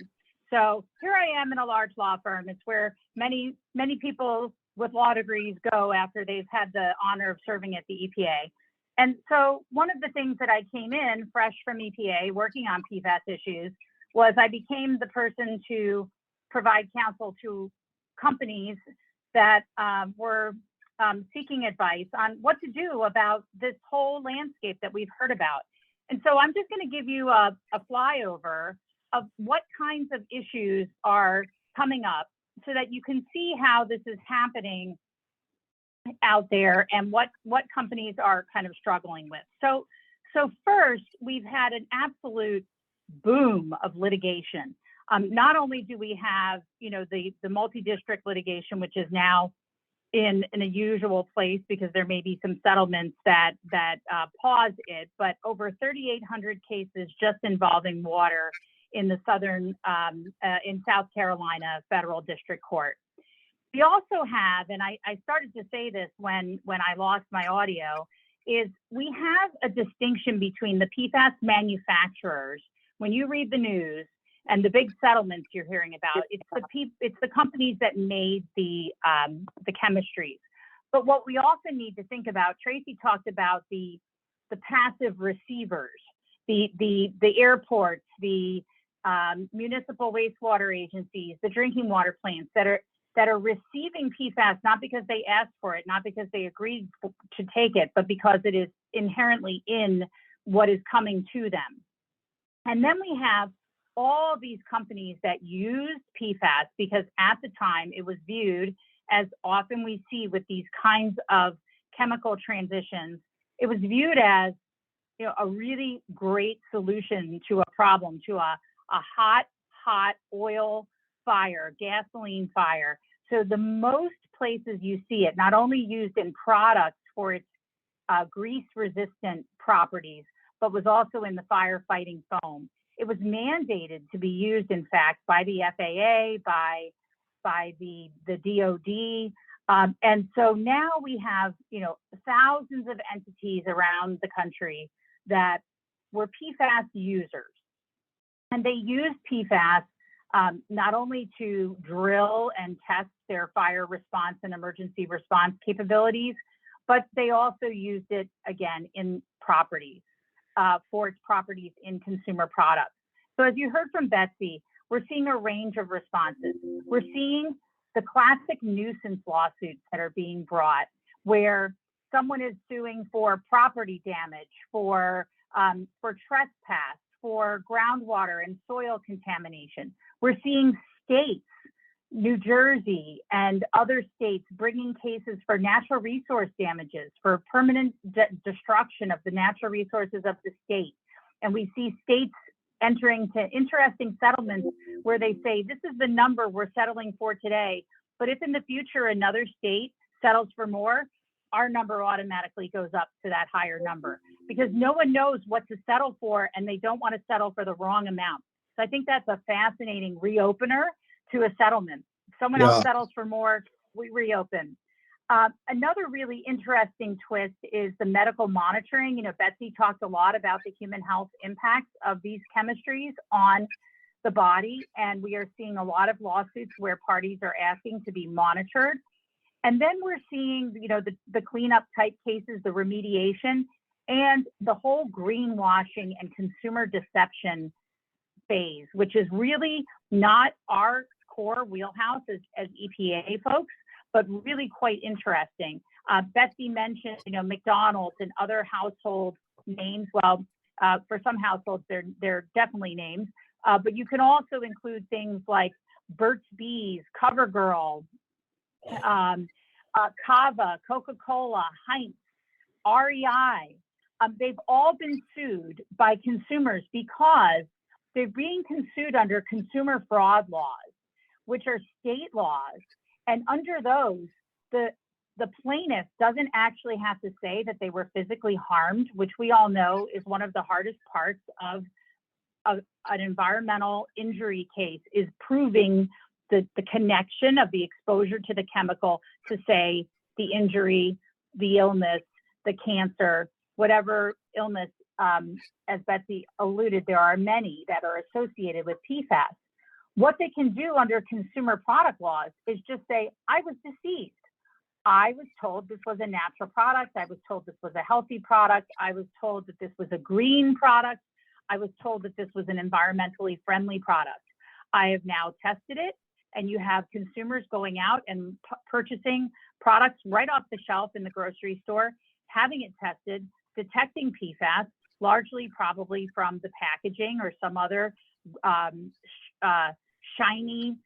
So here I am in a large law firm. It's where many people with law degrees go after they've had the honor of serving at the EPA. And so one of the things that I came in fresh from EPA working on PFAS issues was I became the person to provide counsel to companies that were seeking advice on what to do about this whole landscape that we've heard about. And so I'm just going to give you a flyover of what kinds of issues are coming up so that you can see how this is happening out there and what companies are kind of struggling with. So first, we've had an absolute boom of litigation. Not only do we have, the multi-district litigation, which is now in a usual place because there may be some settlements that pause it, but over 3,800 cases just involving water in the in South Carolina Federal District Court. We also have, and I started to say this when I lost my audio, is we have a distinction between the PFAS manufacturers. When you read the news and the big settlements you're hearing about, it's the companies that made the chemistries. But what we also need to think about, Tracy talked about the passive receivers, the airports, the municipal wastewater agencies, the drinking water plants that are receiving PFAS, not because they asked for it, not because they agreed to take it, but because it is inherently in what is coming to them. And then we have all these companies that used PFAS because at the time it was viewed as often we see with these kinds of chemical transitions, it was viewed as, you know, a really great solution to a problem, to a hot oil fire, gasoline fire. So the most places you see it, not only used in products for its grease-resistant properties, but was also in the firefighting foam. It was mandated to be used, in fact, by the FAA, by the DOD. And so now we have, you know, thousands of entities around the country that were PFAS users. And they used PFAS not only to drill and test their fire response and emergency response capabilities, but they also used it, again, in properties, for its properties in consumer products. So as you heard from Betsy, we're seeing a range of responses. We're seeing the classic nuisance lawsuits that are being brought, where someone is suing for property damage, for trespass, for groundwater and soil contamination. We're seeing states, New Jersey and other states, bringing cases for natural resource damages, for permanent destruction of the natural resources of the state. And we see states entering to interesting settlements where they say, this is the number we're settling for today, but if in the future another state settles for more, our number automatically goes up to that higher number, because no one knows what to settle for and they don't want to settle for the wrong amount. So I think that's a fascinating reopener to a settlement. If someone else settles for more, we reopen. Another really interesting twist is the medical monitoring. You know, Betsy talked a lot about the human health impacts of these chemistries on the body, and we are seeing a lot of lawsuits where parties are asking to be monitored. And then we're seeing, you know, the cleanup type cases, the remediation, and the whole greenwashing and consumer deception phase, which is really not our core wheelhouse as EPA folks, but really quite interesting. Betsy mentioned, you know, McDonald's and other household names. Well, for some households, they're definitely names, but you can also include things like Burt's Bees, CoverGirl, Cava, Coca-Cola, Heinz, REI. They've all been sued by consumers because they're being sued under consumer fraud laws, which are state laws. And under those, the plaintiff doesn't actually have to say that they were physically harmed, which we all know is one of the hardest parts of an environmental injury case, is proving the connection of the exposure to the chemical to, say, the injury, the illness, the cancer, whatever illness, as Betsy alluded, there are many that are associated with PFAS. What they can do under consumer product laws is just say, I was deceived. I was told this was a natural product. I was told this was a healthy product. I was told that this was a green product. I was told that this was an environmentally friendly product. I have now tested it, and you have consumers going out and purchasing products right off the shelf in the grocery store, having it tested, detecting PFAS, largely probably from the packaging or some other shiny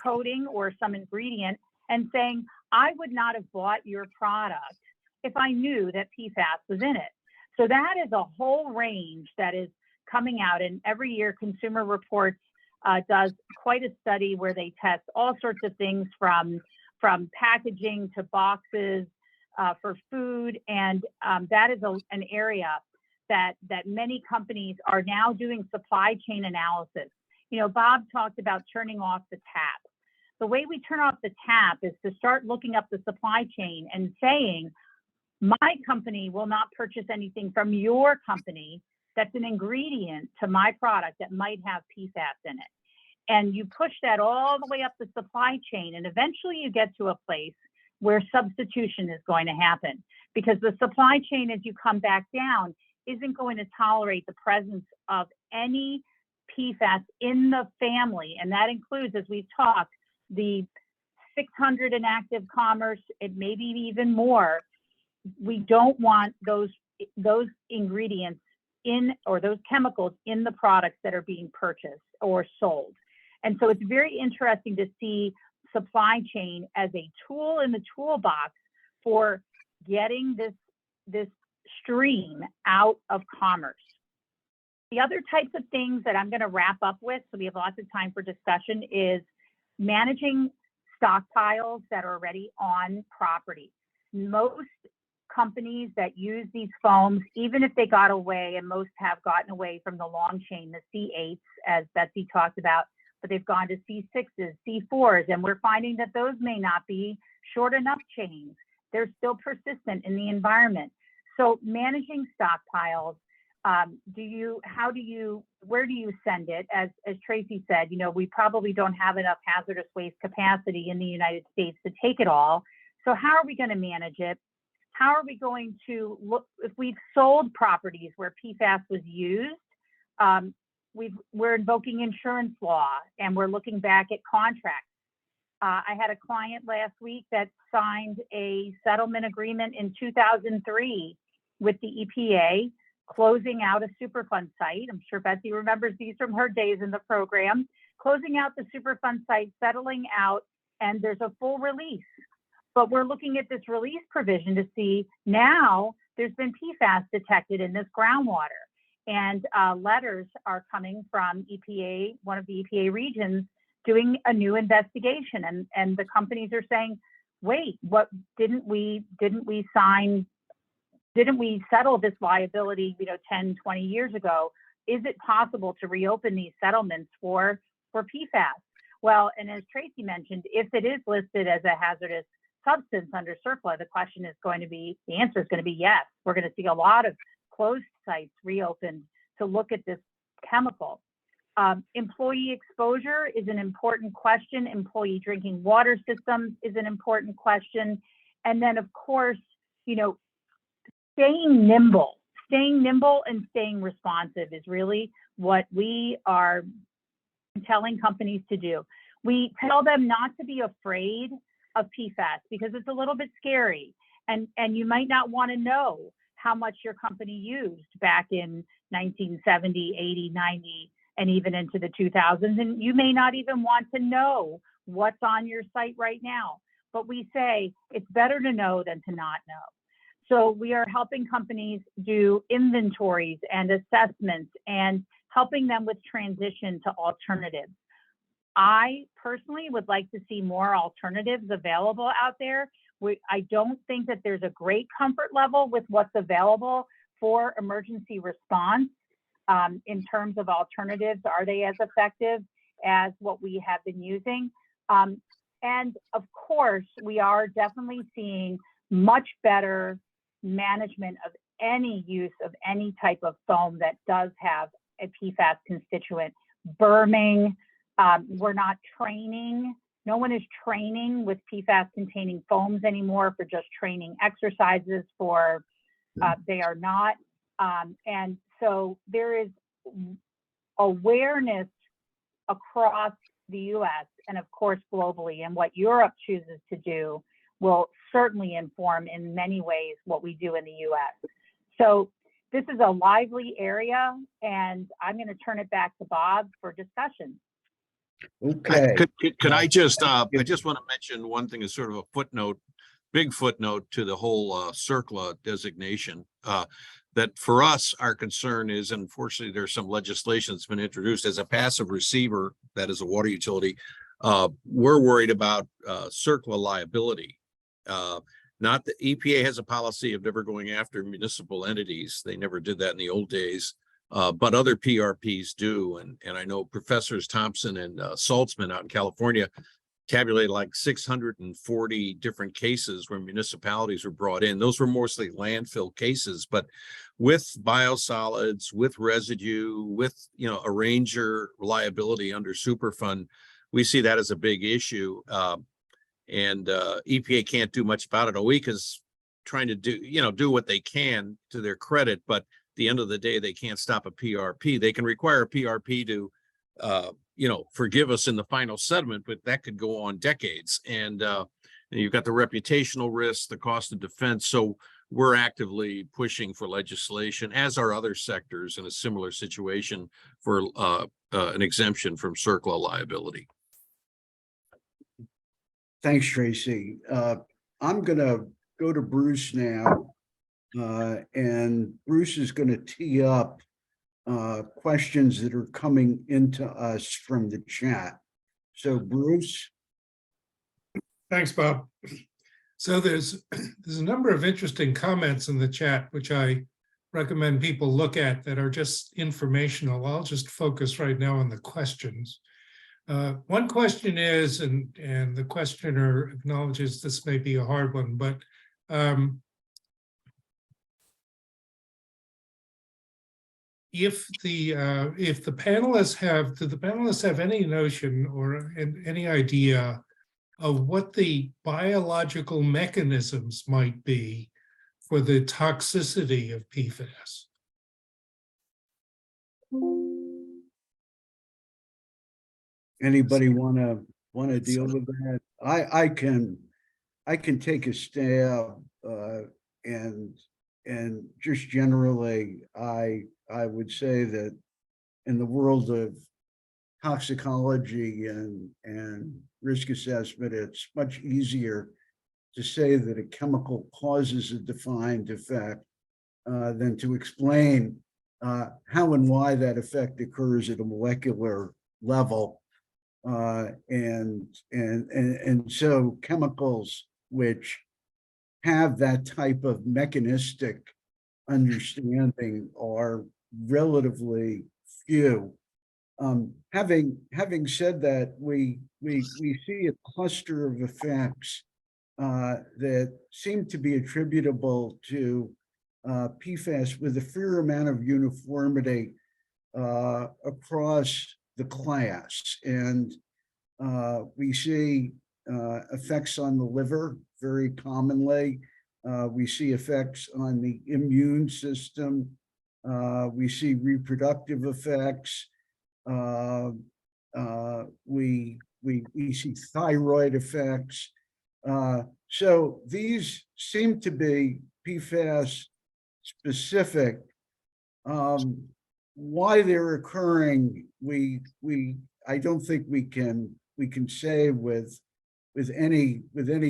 coating or some ingredient, and saying, I would not have bought your product if I knew that PFAS was in it. So that is a whole range that is coming out, and every year Consumer Reports does quite a study where they test all sorts of things from packaging to boxes for food, and that is an area that many companies are now doing supply chain analysis. You know, Bob talked about turning off the tap. The way we turn off the tap is to start looking up the supply chain and saying, my company will not purchase anything from your company that's an ingredient to my product that might have PFAS in it. And you push that all the way up the supply chain, and eventually you get to a place where substitution is going to happen, because the supply chain, as you come back down, isn't going to tolerate the presence of any PFAS in the family. And that includes, as we've talked, the 600 in active commerce, it may be even more. We don't want those ingredients in, or those chemicals in, the products that are being purchased or sold. And so it's very interesting to see supply chain as a tool in the toolbox for getting this stream out of commerce. The other types of things that I'm going to wrap up with, so we have lots of time for discussion, is managing stockpiles that are already on property. Most companies that use these foams, even if they got away, and most have gotten away from the long chain, the C8s, as Betsy talked about, but they've gone to C6s, C4s, and we're finding that those may not be short enough chains. They're still persistent in the environment. So managing stockpiles, where do you send it? As Tracy said, you know, we probably don't have enough hazardous waste capacity in the United States to take it all. So how are we going to manage it? How are we going to look, if we've sold properties where PFAS was used, we're invoking insurance law and we're looking back at contracts. I had a client last week that signed a settlement agreement in 2003 with the EPA, closing out a Superfund site. I'm sure Betsy remembers these from her days in the program. Closing out the Superfund site, settling out, and there's a full release. But we're looking at this release provision to see now there's been PFAS detected in this groundwater. And letters are coming from EPA, one of the EPA regions, doing a new investigation. And the companies are saying, wait, what didn't we settle this liability, 10, 20 years ago? Is it possible to reopen these settlements for PFAS? Well, and as Tracy mentioned, if it is listed as a hazardous substance under CERCLA, the answer is going to be yes. We're going to see a lot of closed sites reopened to look at this chemical. Employee exposure is an important question. Employee drinking water systems is an important question. And then, of course, staying nimble and staying responsive is really what we are telling companies to do. We tell them not to be afraid of PFAS because it's a little bit scary, and you might not want to know how much your company used back in 1970, 80, 90, and even into the 2000s, and you may not even want to know what's on your site right now. But we say it's better to know than to not know. So we are helping companies do inventories and assessments and helping them with transition to alternatives. I personally would like to see more alternatives available out there. I don't think that there's a great comfort level with what's available for emergency response in terms of alternatives. Are they as effective as what we have been using? And of course, we are definitely seeing much better management of any use of any type of foam that does have a PFAS constituent. Berming, we're not training. No one is training with PFAS containing foams anymore for just training exercises for, they are not. And so there is awareness across the US and of course globally, and what Europe chooses to do will certainly inform in many ways what we do in the US. So this is a lively area, and I'm going to turn it back to Bob for discussion. Okay. Could I just want to mention one thing as sort of a footnote, big footnote to the whole CERCLA designation, that for us, our concern is, unfortunately, there's some legislation that's been introduced as a passive receiver, that is a water utility. We're worried about CERCLA liability. Not that EPA has a policy of never going after municipal entities. They never did that in the old days. But other PRPs do. And I know Professors Thompson and Saltzman out in California tabulated like 640 different cases where municipalities were brought in. Those were mostly landfill cases, but with biosolids, with residue, with, a ranger liability under Superfund, we see that as a big issue. And EPA can't do much about it. OECA's trying to do what they can to their credit, but the end of the day, they can't stop a PRP. They can require a PRP to, forgive us in the final settlement, but that could go on decades. And you've got the reputational risks, the cost of defense. So we're actively pushing for legislation, as are other sectors in a similar situation, for an exemption from CERCLA liability. Thanks, Tracy. I'm gonna go to Bruce now. And Bruce is gonna tee up questions that are coming into us from the chat. So Bruce, Thanks, Bob. So there's a number of interesting comments in the chat, which I recommend people look at that are just informational. I'll just focus right now on the questions. One question is, and the questioner acknowledges this may be a hard one, but if the panelists do the panelists have any notion or any idea of what the biological mechanisms might be for the toxicity of PFAS? anybody wanna deal with that? I can take a stab, and just generally, I would say that in the world of toxicology and risk assessment, it's much easier to say that a chemical causes a defined effect than to explain how and why that effect occurs at a molecular level. And so chemicals which have that type of mechanistic understanding are relatively few. Having said that, we see a cluster of effects that seem to be attributable to PFAS with a fair amount of uniformity across the class. And we see effects on the liver very commonly. We see effects on the immune system. We see reproductive effects. We see thyroid effects. So these seem to be PFAS specific. Why they're occurring, I don't think we can say with any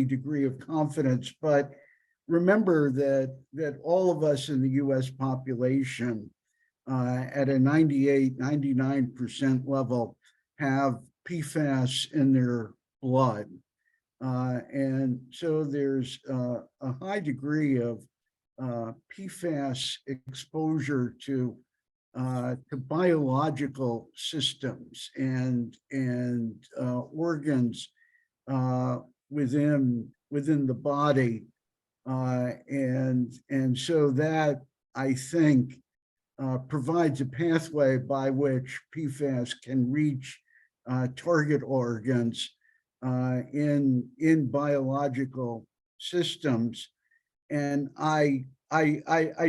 degree of confidence. But remember that all of us in the U.S. population at a 98-99% level have PFAS in their blood. And so there's a high degree of PFAS exposure to biological systems and organs within the body. And so that, I think, provides a pathway by which PFAS can reach target organs in biological systems. And I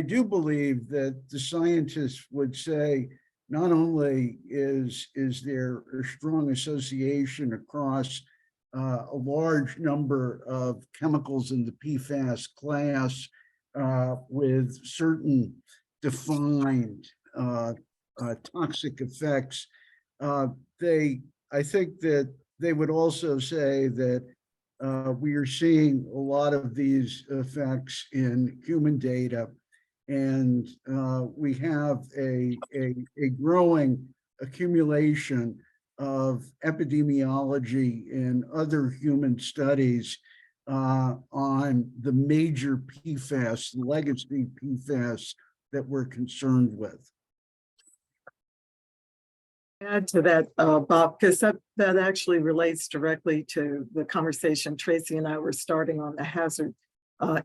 do believe that the scientists would say not only is there a strong association across a large number of chemicals in the PFAS class with certain defined toxic effects, I think that they would also say that we are seeing a lot of these effects in human data, and we have a growing accumulation of epidemiology and other human studies on the major PFAS, legacy PFAS that we're concerned with. Add to that, Bob, because that actually relates directly to the conversation Tracy and I were starting on the hazard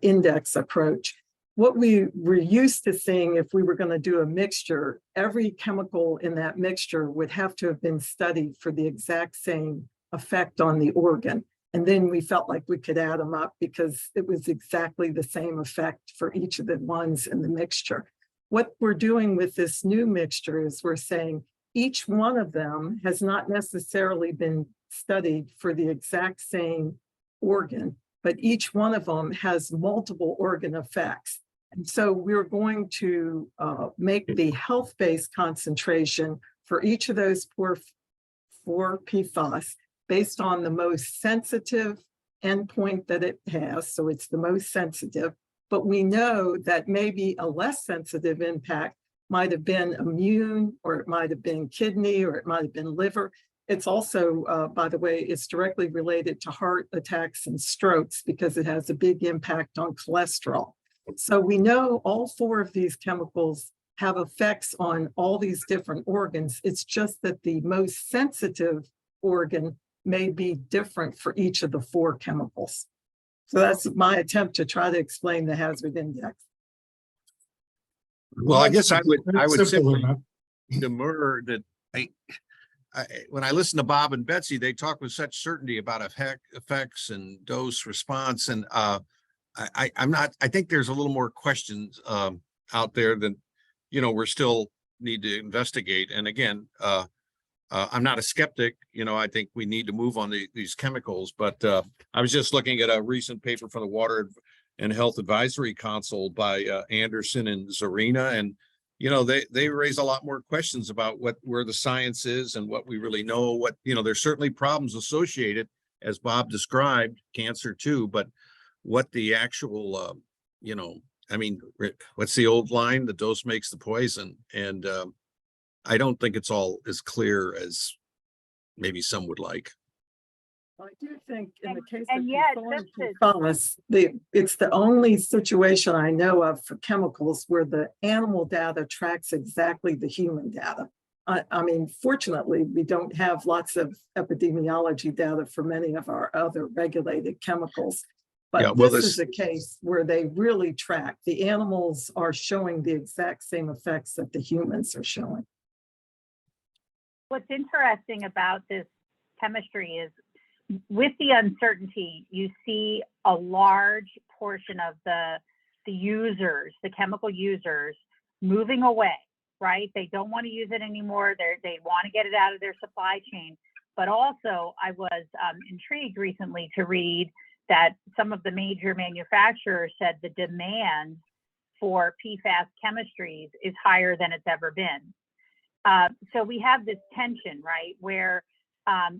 index approach. What we were used to seeing, if we were going to do a mixture, every chemical in that mixture would have to have been studied for the exact same effect on the organ. And then we felt like we could add them up because it was exactly the same effect for each of the ones in the mixture. What we're doing with this new mixture is we're saying each one of them has not necessarily been studied for the exact same organ, but each one of them has multiple organ effects. And so we're going to make the health-based concentration for each of those four PFAS based on the most sensitive endpoint that it has, so it's the most sensitive, but we know that maybe a less sensitive impact might have been immune, or it might have been kidney, or it might have been liver. It's also, by the way, it's directly related to heart attacks and strokes because it has a big impact on cholesterol. So we know all 4 of these chemicals have effects on all these different organs. It's just that the most sensitive organ may be different for each of the 4 chemicals. So that's my attempt to try to explain the hazard index. Well, I guess I would Simple simply enough. demur that when I listen to Bob and Betsy, they talk with such certainty about effects and dose response. And I think there's a little more questions out there than, we're still need to investigate. And again, I'm not a skeptic, I think we need to move on these chemicals, but I was just looking at a recent paper from the Water and Health Advisory Council by Anderson and Zarina, and they raise a lot more questions about where the science is and what we really know. There's certainly problems associated, as Bob described, cancer too, but what the actual, what's the old line? The dose makes the poison, and I don't think it's all as clear as maybe some would like. I do think in the case and of yet, PFAS, it's the only situation I know of for chemicals where the animal data tracks exactly the human data. I mean, fortunately, we don't have lots of epidemiology data for many of our other regulated chemicals. But this is a case where they really track. The animals are showing the exact same effects that the humans are showing. What's interesting about this chemistry is, with the uncertainty, you see a large portion of the users, the chemical users, moving away, right? They don't want to use it anymore. They want to get it out of their supply chain. But also, I was intrigued recently to read that some of the major manufacturers said the demand for PFAS chemistries is higher than it's ever been. So we have this tension, right, where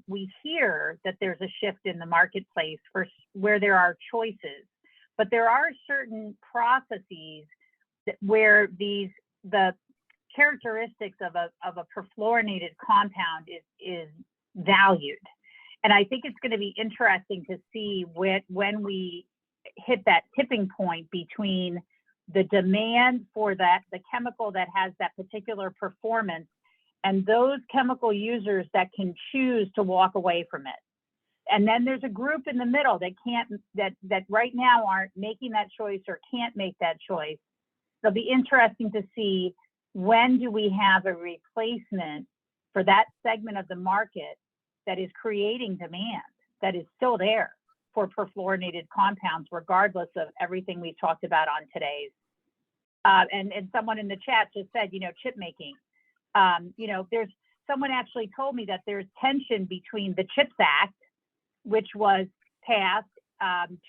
we hear that there's a shift in the marketplace for where there are choices, but there are certain processes where the characteristics of a perfluorinated compound is valued. And I think it's going to be interesting to see when we hit that tipping point between the demand for the chemical that has that particular performance and those chemical users that can choose to walk away from it. And then there's a group in the middle that right now aren't making that choice or can't make that choice. It'll be interesting to see, when do we have a replacement for that segment of the market that is creating demand, that is still there for perfluorinated compounds, regardless of everything we've talked about on today's. And someone in the chat just said, chip making. There's someone actually told me that there's tension between the CHIPS Act, which was passed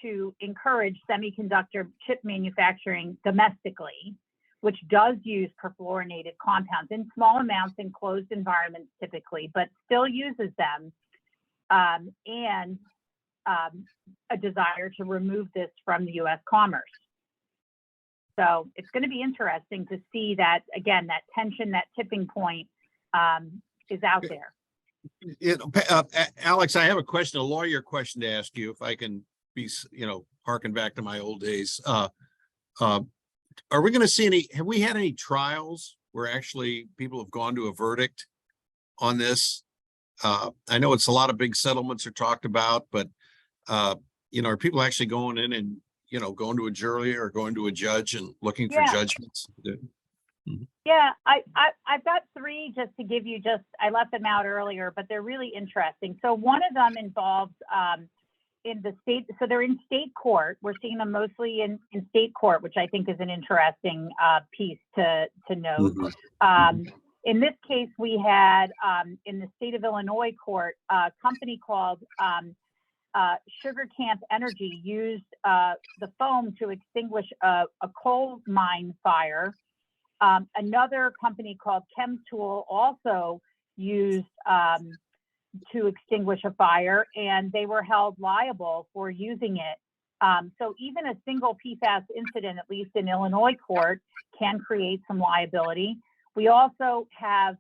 to encourage semiconductor chip manufacturing domestically, which does use perfluorinated compounds in small amounts in closed environments typically, but still uses them, and a desire to remove this from the U.S. commerce. So it's going to be interesting to see that, again, that tension, that tipping point is out there. Alex, I have a question, a lawyer question to ask you, if I can be, harken back to my old days. Are we going to see have we had any trials where actually people have gone to a verdict on this? I know it's a lot of big settlements are talked about, but, are people actually going in and, going to a jury or going to a judge and looking for judgments? Yeah, I've got 3 just to give you, I left them out earlier, but they're really interesting. So one of them involves in the state, so they're in state court. We're seeing them mostly in state court, which I think is an interesting piece to note. In this case, we had in the state of Illinois court, a company called Sugar Camp Energy used the foam to extinguish a coal mine fire. Another company called ChemTool also used to extinguish a fire, and they were held liable for using it. So even a single PFAS incident, at least in Illinois court, can create some liability. We also have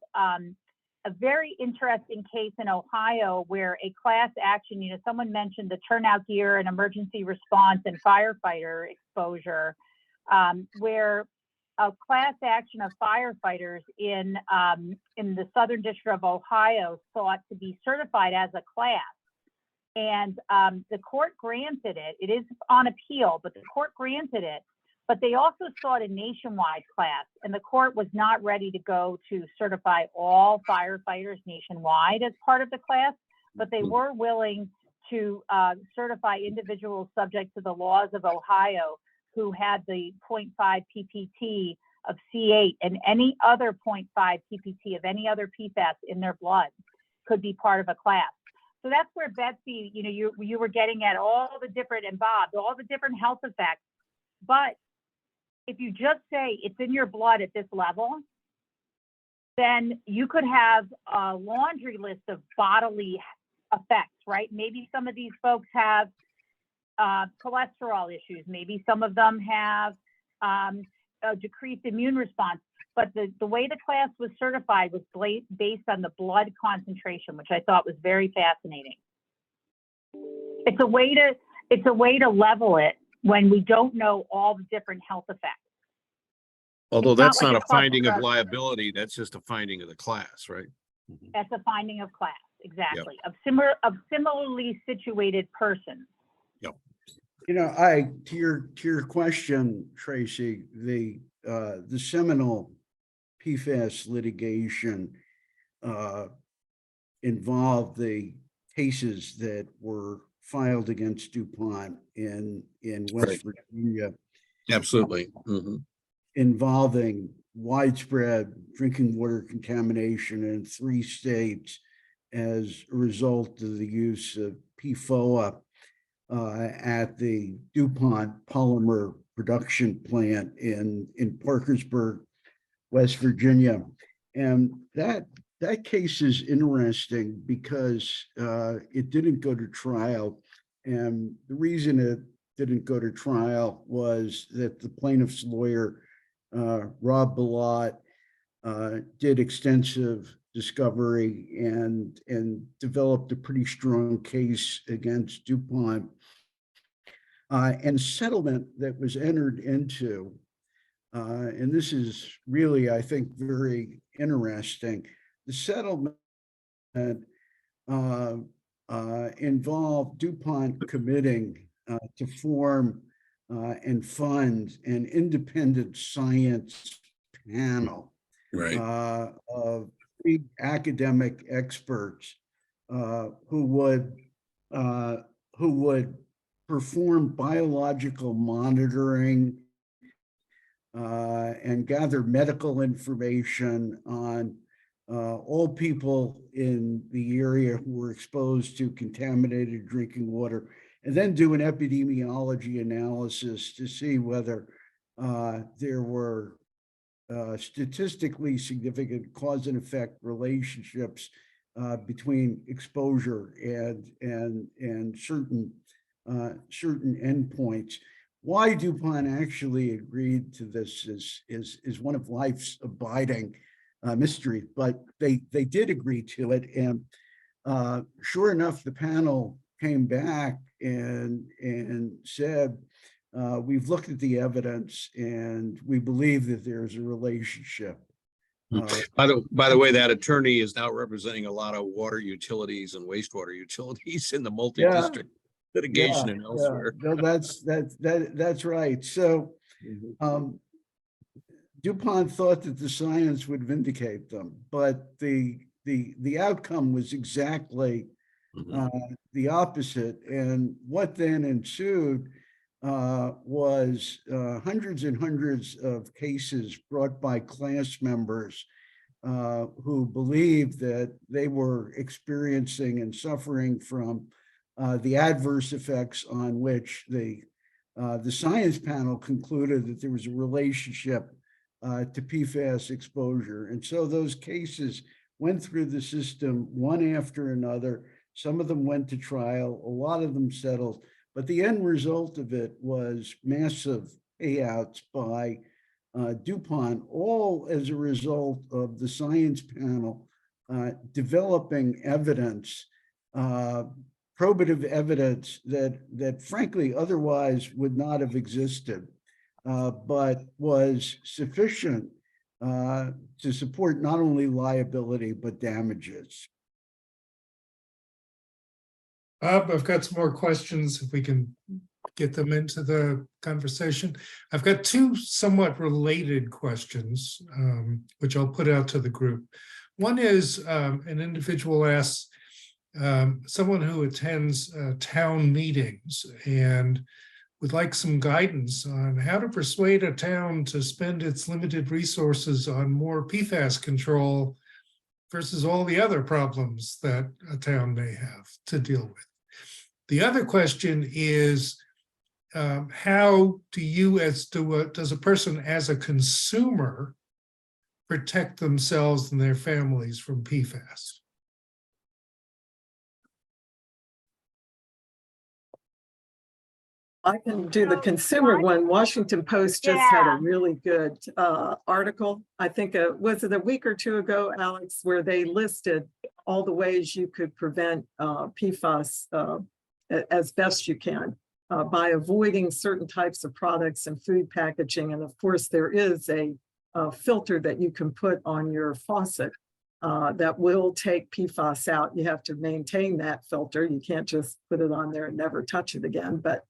a very interesting case in Ohio where a class action, someone mentioned the turnout gear and emergency response and firefighter exposure, where a class action of firefighters in the Southern District of Ohio sought to be certified as a class. And the court granted it. It is on appeal, but the court granted it. But they also sought a nationwide class, and the court was not ready to go to certify all firefighters nationwide as part of the class, but they were willing to certify individuals subject to the laws of Ohio who had the 0.5 PPT of C8 and any other 0.5 PPT of any other PFAS in their blood could be part of a class. So that's where Betsy, you were getting at all the different, and Bob, all the different health effects. But if you just say it's in your blood at this level, then you could have a laundry list of bodily effects, right? Maybe some of these folks have cholesterol issues. Maybe some of them have a decreased immune response. But the way the class was certified was based on the blood concentration, which I thought was very fascinating. It's a way to level it when we don't know all the different health effects. Although It's not that's like not a a finding of cluster. liability, that's just a finding of the class, right? That's a finding of class, exactly, of similarly situated persons. To your question, Tracy, the seminal PFAS litigation involved the cases that were filed against DuPont in West Virginia. Absolutely. Involving widespread drinking water contamination in 3 states as a result of the use of PFOA at the DuPont polymer production plant in Parkersburg, West Virginia. And that case is interesting because it didn't go to trial. And the reason it didn't go to trial was that the plaintiff's lawyer, Rob Ballot, did extensive discovery and developed a pretty strong case against DuPont. And settlement that was entered into, and this is really, I think, very interesting. The settlement involved DuPont committing to form and fund an independent science panel of 3 academic experts who would perform biological monitoring and gather medical information on all people in the area who were exposed to contaminated drinking water, and then do an epidemiology analysis to see whether there were statistically significant cause and effect relationships between exposure and certain endpoints. Why DuPont actually agreed to this is one of life's abiding mystery, but they did agree to it. And sure enough, the panel came back and said, we've looked at the evidence and we believe that there's a relationship. By the way, that attorney is now representing a lot of water utilities and wastewater utilities in the multi-district litigation and elsewhere. No, that's right. So DuPont thought that the science would vindicate them, but the outcome was exactly the opposite. And what then ensued was hundreds and hundreds of cases brought by class members who believed that they were experiencing and suffering from the adverse effects on which the science panel concluded that there was a relationship to PFAS exposure. And so those cases went through the system one after another. Some of them went to trial, a lot of them settled, but the end result of it was massive payouts by DuPont, all as a result of the science panel developing evidence, probative evidence that frankly otherwise would not have existed, but was sufficient to support not only liability but damages. I've got some more questions if we can get them into the conversation. I've got two somewhat related questions, which I'll put out to the group. One is an individual asks, someone who attends town meetings and would like some guidance on how to persuade a town to spend its limited resources on more PFAS control versus all the other problems that a town may have to deal with. The other question is, how do you, does a person as a consumer protect themselves and their families from PFAS? I can do the consumer one. Washington Post just had a really good article. I think, was it a week or two ago, Alex, where they listed all the ways you could prevent PFAS as best you can by avoiding certain types of products and food packaging. And of course, there is a filter that you can put on your faucet that will take PFAS out. You have to maintain that filter. You can't just put it on there and never touch it again. But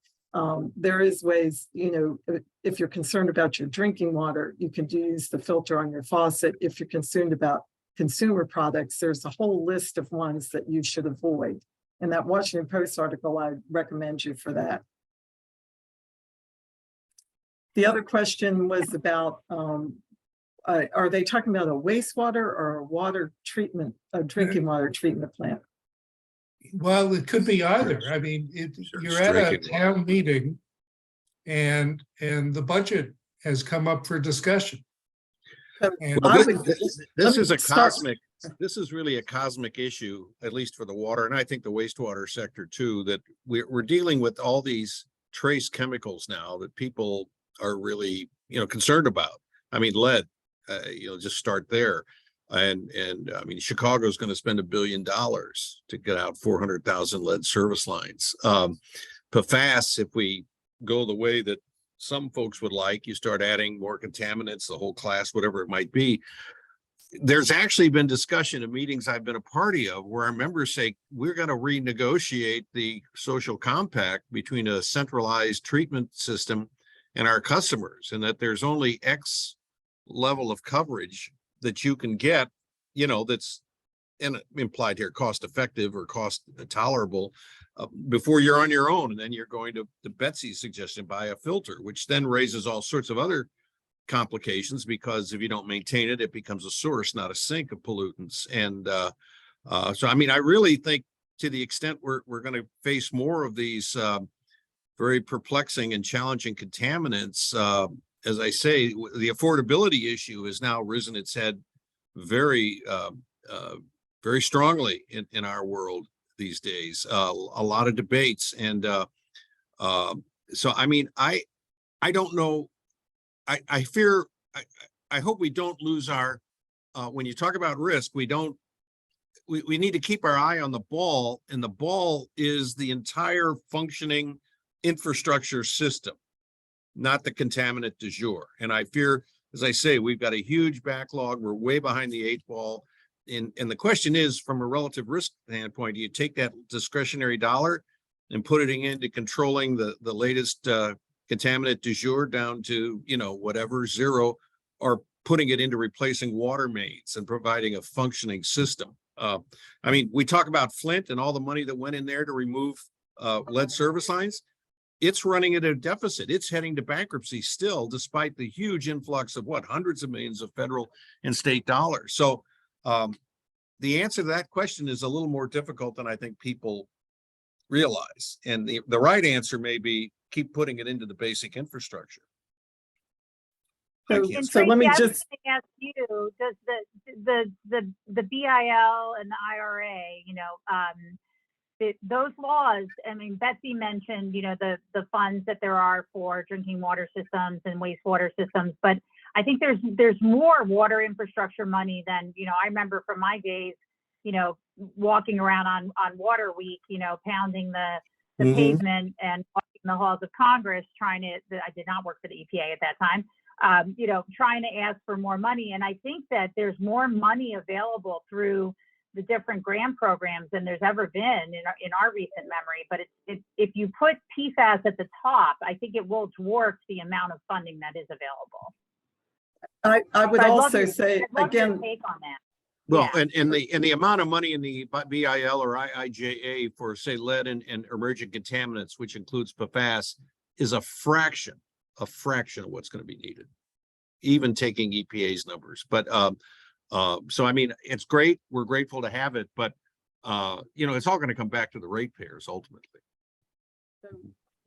there is ways, if you're concerned about your drinking water, you can use the filter on your faucet. If you're concerned about consumer products, there's a whole list of ones that you should avoid. In that Washington Post article, I recommend you for that. The other question was about, are they talking about a wastewater or a water treatment, a drinking water treatment plant? Well, it could be either. I mean, you're at a town meeting and the budget has come up for discussion. And well, this is a cosmic, this is really a cosmic issue, at least for the water, and I think the wastewater sector too, that we're dealing with all these trace chemicals now that people are really, concerned about. I mean, lead, just start there. And I mean, Chicago's going to spend $1 billion to get out 400,000 lead service lines. PFAS, if we go the way that some folks would like, you start adding more contaminants, the whole class, whatever it might be. There's actually been discussion in meetings I've been a party of where our members say, we're going to renegotiate the social compact between a centralized treatment system and our customers, and that there's only X level of coverage that you can get, that's implied here, cost effective or cost tolerable before you're on your own. And then you're going to Betsy's suggestion, buy a filter, which then raises all sorts of other complications, because if you don't maintain it, it becomes a source, not a sink of pollutants. And so, I mean, I really think to the extent we're going to face more of these very perplexing and challenging contaminants, as I say, the affordability issue has now risen its head very, very strongly in our world these days. A lot of debates, and so I mean, I don't know. I fear. I hope we don't lose our. When you talk about risk, we need to keep our eye on the ball, and the ball is the entire functioning infrastructure system, not the contaminant du jour. And I fear, as I say, we've got a huge backlog. We're way behind the 8 ball. And the question is, from a relative risk standpoint, do you take that discretionary dollar and put it into controlling the latest contaminant du jour down to, whatever, 0, or putting it into replacing water mains and providing a functioning system? I mean, we talk about Flint and all the money that went in there to remove lead service lines. It's running at a deficit. It's heading to bankruptcy still, despite the huge influx of hundreds of millions of federal and state dollars. So the answer to that question is a little more difficult than I think people realize. And the right answer may be keep putting it into the basic infrastructure. I So, can't And so let me Tracy, I was just, gonna ask you, does the BIL and the IRA, those laws, I mean, Betsy mentioned, the funds that there are for drinking water systems and wastewater systems, but I think there's more water infrastructure money than, I remember from my days, walking around on Water Week, pounding the Mhm. pavement and walking the halls of Congress trying to, I did not work for the EPA at that time, trying to ask for more money. And I think that there's more money available through the different grant programs than there's ever been in our recent memory. But if you put PFAS at the top, I think it will dwarf the amount of funding that is available. I would So also say, I'd love your again, take on that. Well, Yeah. and the amount of money in the BIL or IIJA for, say, lead and emerging contaminants, which includes PFAS, is a fraction of what's going to be needed, even taking EPA's numbers. But so I mean, it's great. We're grateful to have it, but it's all going to come back to the ratepayers ultimately.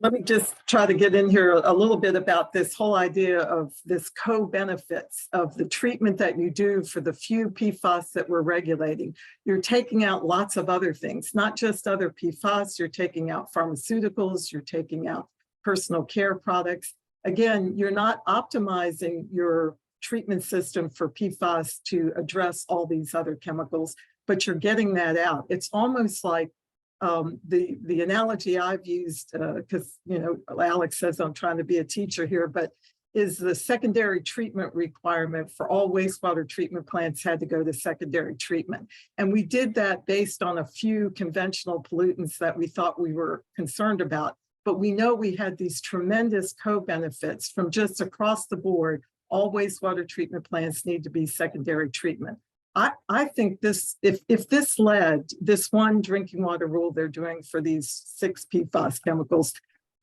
let me just try to get in here a little bit about this whole idea of this co-benefits of the treatment that you do for the few PFAS that we're regulating. You're taking out lots of other things, not just other PFAS, you're taking out pharmaceuticals, you're taking out personal care products. Again, you're not optimizing your treatment system for PFAS to address all these other chemicals, but you're getting that out. It's almost like the analogy I've used, because Alex says I'm trying to be a teacher here, but is the secondary treatment requirement for all wastewater treatment plants had to go to secondary treatment. And we did that based on a few conventional pollutants that we thought we were concerned about. But we know we had these tremendous co-benefits from just across the board. All wastewater treatment plants need to be secondary treatment. I think this, if this led, this one drinking water rule they're doing for these 6 PFAS chemicals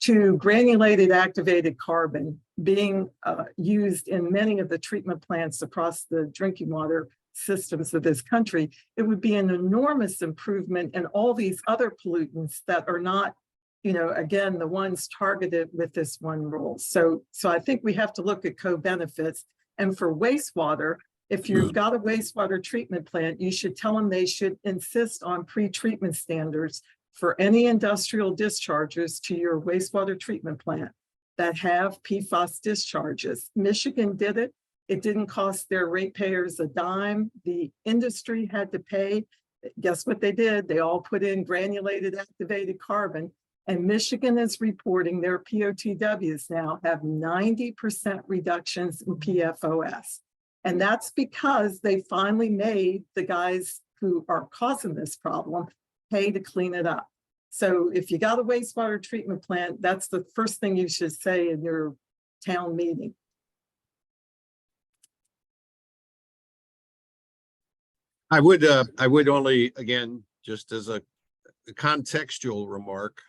to granulated activated carbon being used in many of the treatment plants across the drinking water systems of this country, it would be an enormous improvement in all these other pollutants that are not, again, the ones targeted with this one rule. So I think we have to look at co-benefits. And for wastewater, if you've got a wastewater treatment plant, you should tell them they should insist on pre-treatment standards for any industrial discharges to your wastewater treatment plant that have PFAS discharges. Michigan did it. It didn't cost their ratepayers a dime. The industry had to pay. Guess what they did? They all put in granulated activated carbon. And Michigan is reporting their POTWs now have 90% reductions in PFOS. And that's because they finally made the guys who are causing this problem pay to clean it up. So if you got a wastewater treatment plant, that's the first thing you should say in your town meeting. I would only, again, just as a contextual remark,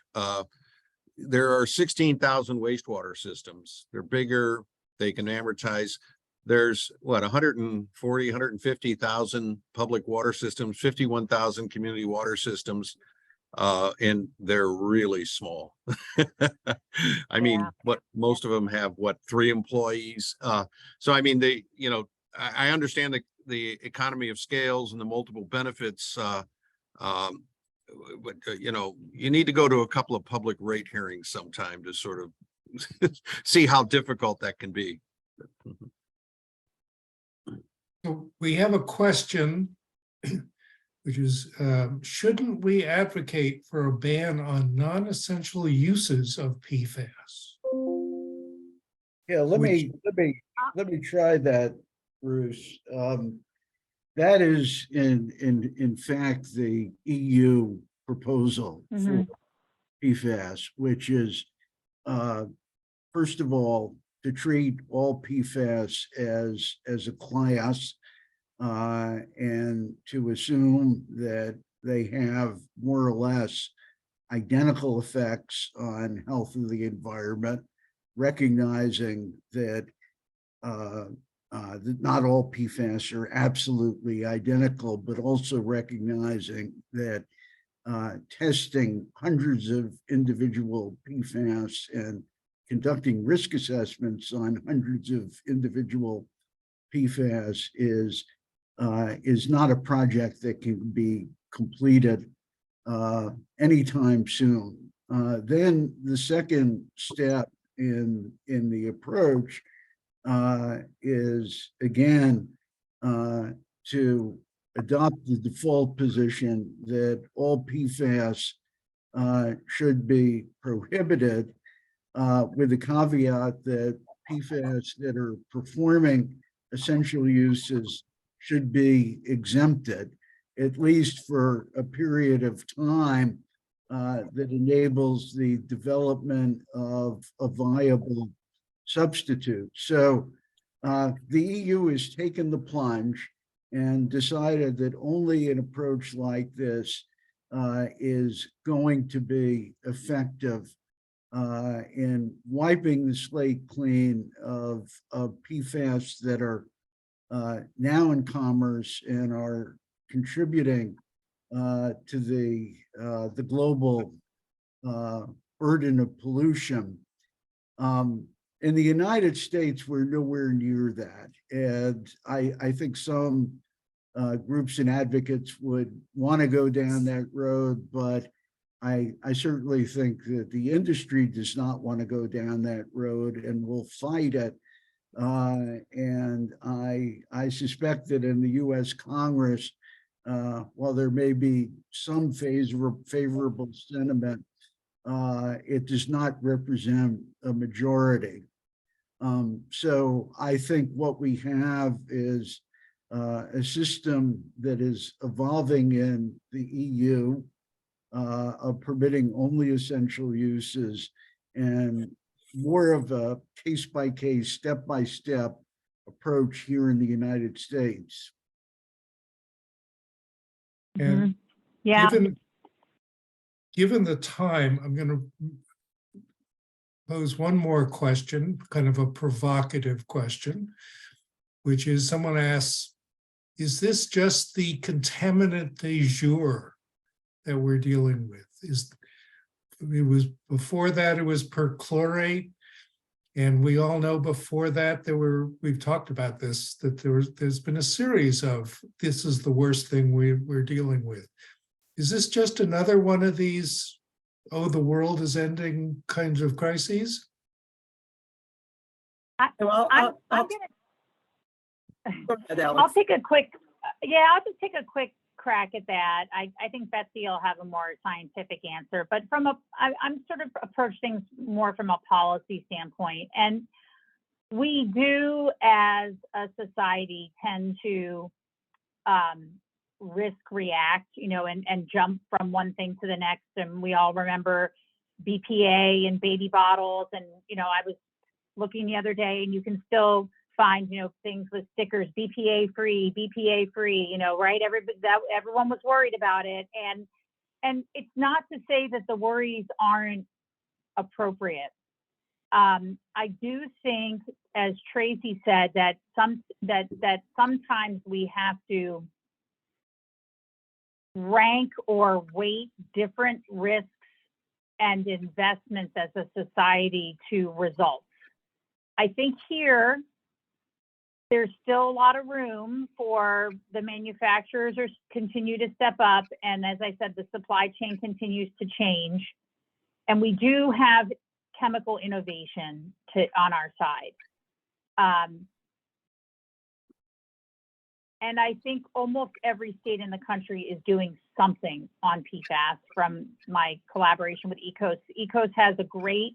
there are 16,000 wastewater systems. They're bigger, they can amortize. There's 140, 150,000 public water systems, 51,000 community water systems, and they're really small. I mean, most of them have 3 employees. So I mean, I understand the economy of scales and the multiple benefits, but you need to go to a couple of public rate hearings sometime to sort of see how difficult that can be. So we have a question, which is, shouldn't we advocate for a ban on non-essential uses of PFAS? Yeah, let me try that, Bruce. That is in fact the EU proposal for PFAS, which is first of all to treat all PFAS as a class, and to assume that they have more or less identical effects on health of the environment, recognizing that not all PFAS are absolutely identical, but also recognizing that testing hundreds of individual PFAS and conducting risk assessments on hundreds of individual PFAS is not a project that can be completed anytime soon. Then the second step in the approach is again to adopt the default position that all PFAS should be prohibited, with the caveat that PFAS that are performing essential uses should be exempted, at least for a period of time that enables the development of a viable substitute. So the EU has taken the plunge and decided that only an approach like this is going to be effective in wiping the slate clean of PFAS that are now in commerce and are contributing to the global burden of pollution. In the United States, we're nowhere near that. And I think some groups and advocates would want to go down that road, but I certainly think that the industry does not want to go down that road and will fight it. And I suspect that in the US Congress, while there may be some favorable sentiment, it does not represent a majority. So I think what we have is a system that is evolving in the EU of permitting only essential uses and more of a case-by-case, step-by-step approach here in the United States. And Yeah. given the time, I'm going to pose one more question, kind of a provocative question, which is someone asks, is this just the contaminant du jour that we're dealing with? It was before that, it was perchlorate. And we all know before that, we've talked about this, that there's been a series of, this is the worst thing we're dealing with. Is this just another one of these, oh, the world is ending kinds of crises? I'll take a quick, I'll just take a quick crack at that. I think Betsy will have a more scientific answer, but I'm sort of approach things more from a policy standpoint. And we do as a society tend to risk react, and jump from one thing to the next. And we all remember BPA and baby bottles. And, I was looking the other day and you can still find, things with stickers, BPA free, right? Everyone was worried about it. And it's not to say that the worries aren't appropriate. I do think, as Tracy said, that sometimes we have to rank or weight different risks and investments as a society to results. I think here, there's still a lot of room for the manufacturers to continue to step up. And as I said, the supply chain continues to change. And we do have chemical innovation on our side. And I think almost every state in the country is doing something on PFAS from my collaboration with ECOS. ECOS has a great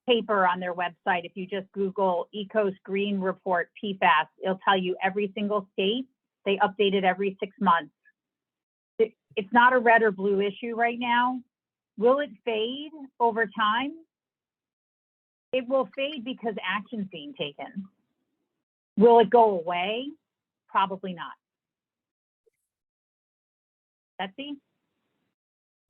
paper on their website. If you just Google ECOS Green Report PFAS, it'll tell you every single state. They update it every 6 months. It's not a red or blue issue right now. Will it fade over time? It will fade because action's being taken. Will it go away? Probably not. Betsy?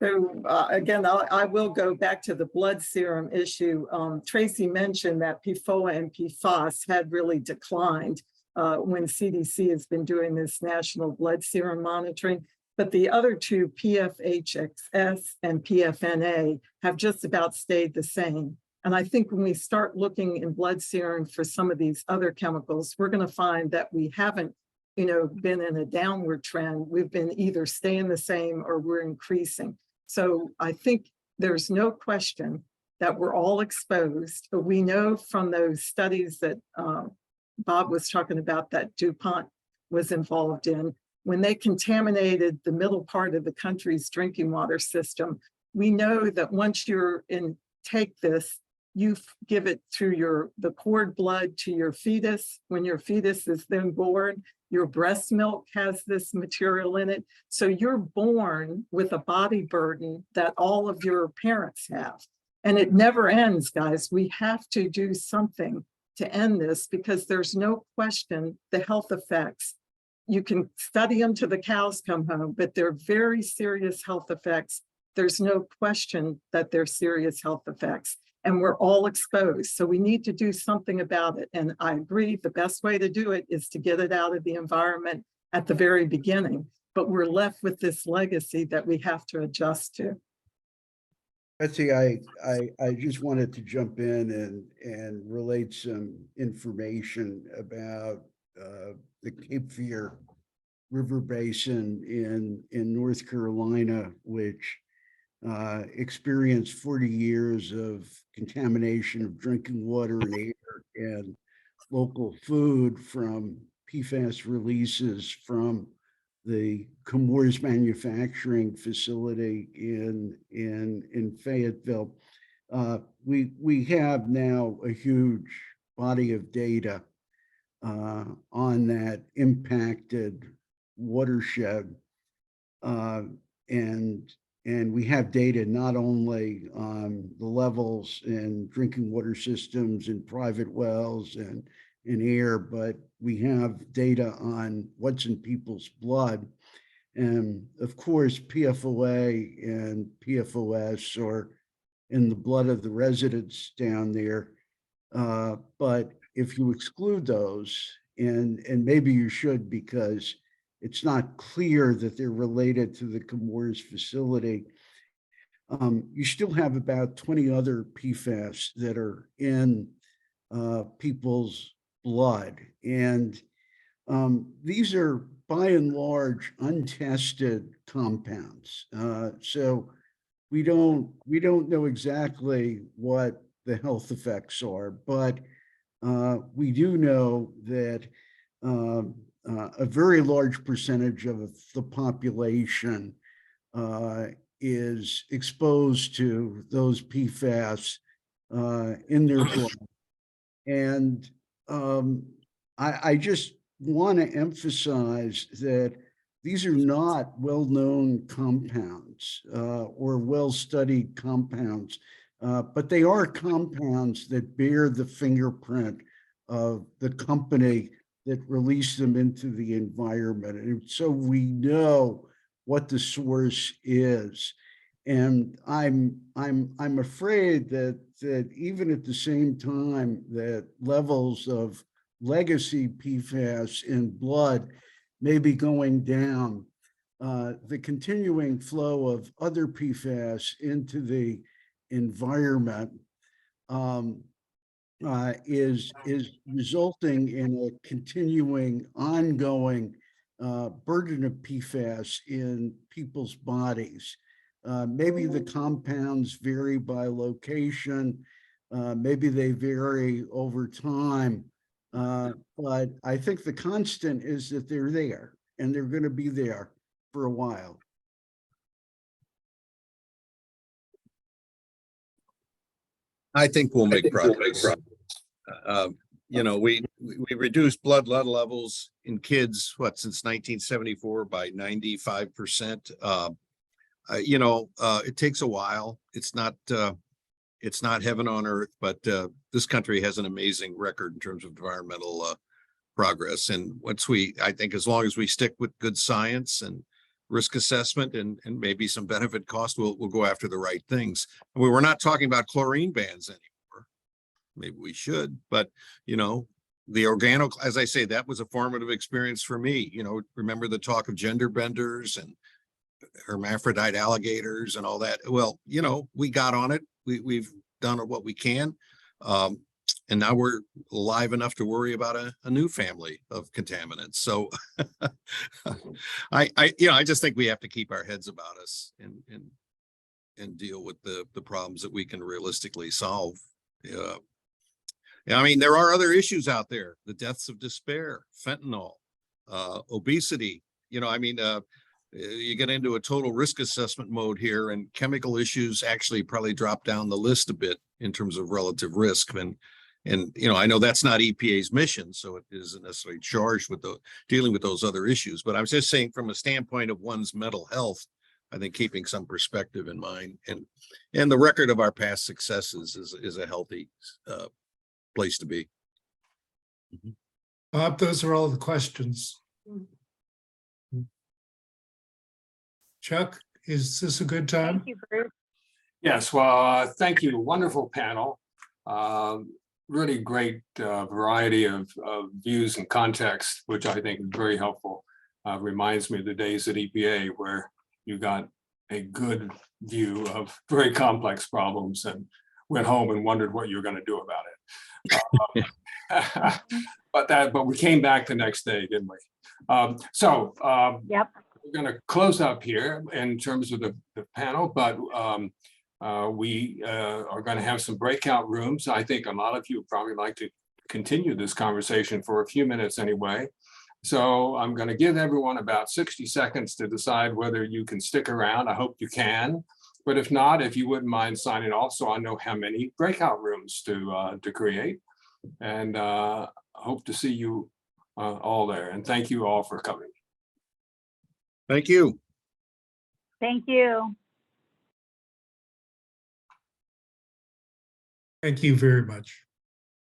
So again, I will go back to the blood serum issue. Tracy mentioned that PFOA and PFAS had really declined when CDC has been doing this national blood serum monitoring. But the other two, PFHXS and PFNA, have just about stayed the same. And I think when we start looking in blood serum for some of these other chemicals, we're going to find that we haven't, been in a downward trend. We've been either staying the same or we're increasing. So I think there's no question that we're all exposed, but we know from those studies that Bob was talking about that DuPont was involved in, when they contaminated the middle part of the country's drinking water system, we know that once you're take this, you give it through the cord blood to your fetus. When your fetus is then born, your breast milk has this material in it. So you're born with a body burden that all of your parents have. And it never ends, guys. We have to do something to end this because there's no question the health effects. You can study them till the cows come home, but they're very serious health effects. There's no question that they're serious health effects. And we're all exposed. So we need to do something about it. And I agree, the best way to do it is to get it out of the environment at the very beginning. But we're left with this legacy that we have to adjust to. Betsy, I just wanted to jump in and relate some information about the Cape Fear River Basin in North Carolina, which experienced 40 years of contamination of drinking water and air and local food from PFAS releases from the Chemours manufacturing facility in Fayetteville. We have now a huge body of data on that impacted watershed, and we have data not only on the levels in drinking water systems and private wells and in air, but we have data on what's in people's blood. And of course, PFOA and PFOS are in the blood of the residents down there. But if you exclude those, and maybe you should because it's not clear that they're related to the Chemours facility, you still have about 20 other PFAS that are in people's blood. And these are by and large untested compounds. So we don't know exactly what the health effects are, but we do know that a very large percentage of the population is exposed to those PFAS in their blood. And I just want to emphasize that these are not well-known compounds or well-studied compounds, but they are compounds that bear the fingerprint of the company that released them into the environment. And so we know what the source is. And I'm afraid that even at the same time that levels of legacy PFAS in blood may be going down, the continuing flow of other PFAS into the environment is resulting in a continuing, ongoing burden of PFAS in people's bodies. Maybe the compounds vary by location, maybe they vary over time, but I think the constant is that they're there and they're going to be there for a while. I think we'll make progress. We reduced blood levels in kids, since 1974 by 95%. It takes a while. It's not heaven on earth, but this country has an amazing record in terms of environmental progress. And I think as long as we stick with good science and risk assessment and maybe some benefit cost, we'll go after the right things. And we're not talking about chlorine bans anymore. Maybe we should, but the organic, as I say, that was a formative experience for me. Remember the talk of gender benders and hermaphrodite alligators and all that. Well, we got on it. We've done what we can. And now we're alive enough to worry about a new family of contaminants. So I just think we have to keep our heads about us and deal with the problems that we can realistically solve. Yeah. I mean, there are other issues out there, the deaths of despair, fentanyl, obesity, you get into a total risk assessment mode here, and chemical issues actually probably drop down the list a bit in terms of relative risk. And I know that's not EPA's mission, so it isn't necessarily charged with dealing with those other issues. But I was just saying, from a standpoint of one's mental health, I think keeping some perspective in mind and the record of our past successes is a healthy place to be. Bob, those are all the questions. Chuck, is this a good time? Thank you, Bruce. Yes, well, thank you. Wonderful panel. Really great variety of views and context, which I think is very helpful. Reminds me of the days at EPA where you got a good view of very complex problems and went home and wondered what you were going to do about it. But we came back the next day, didn't we? Yep. We're going to close up here in terms of the panel, but we are going to have some breakout rooms. I think a lot of you would probably like to continue this conversation for a few minutes anyway. So I'm going to give everyone about 60 seconds to decide whether you can stick around. I hope you can. But if not, if you wouldn't mind signing off so I know how many breakout rooms to create. And hope to see you all there. And thank you all for coming. Thank you. Thank you. Thank you very much.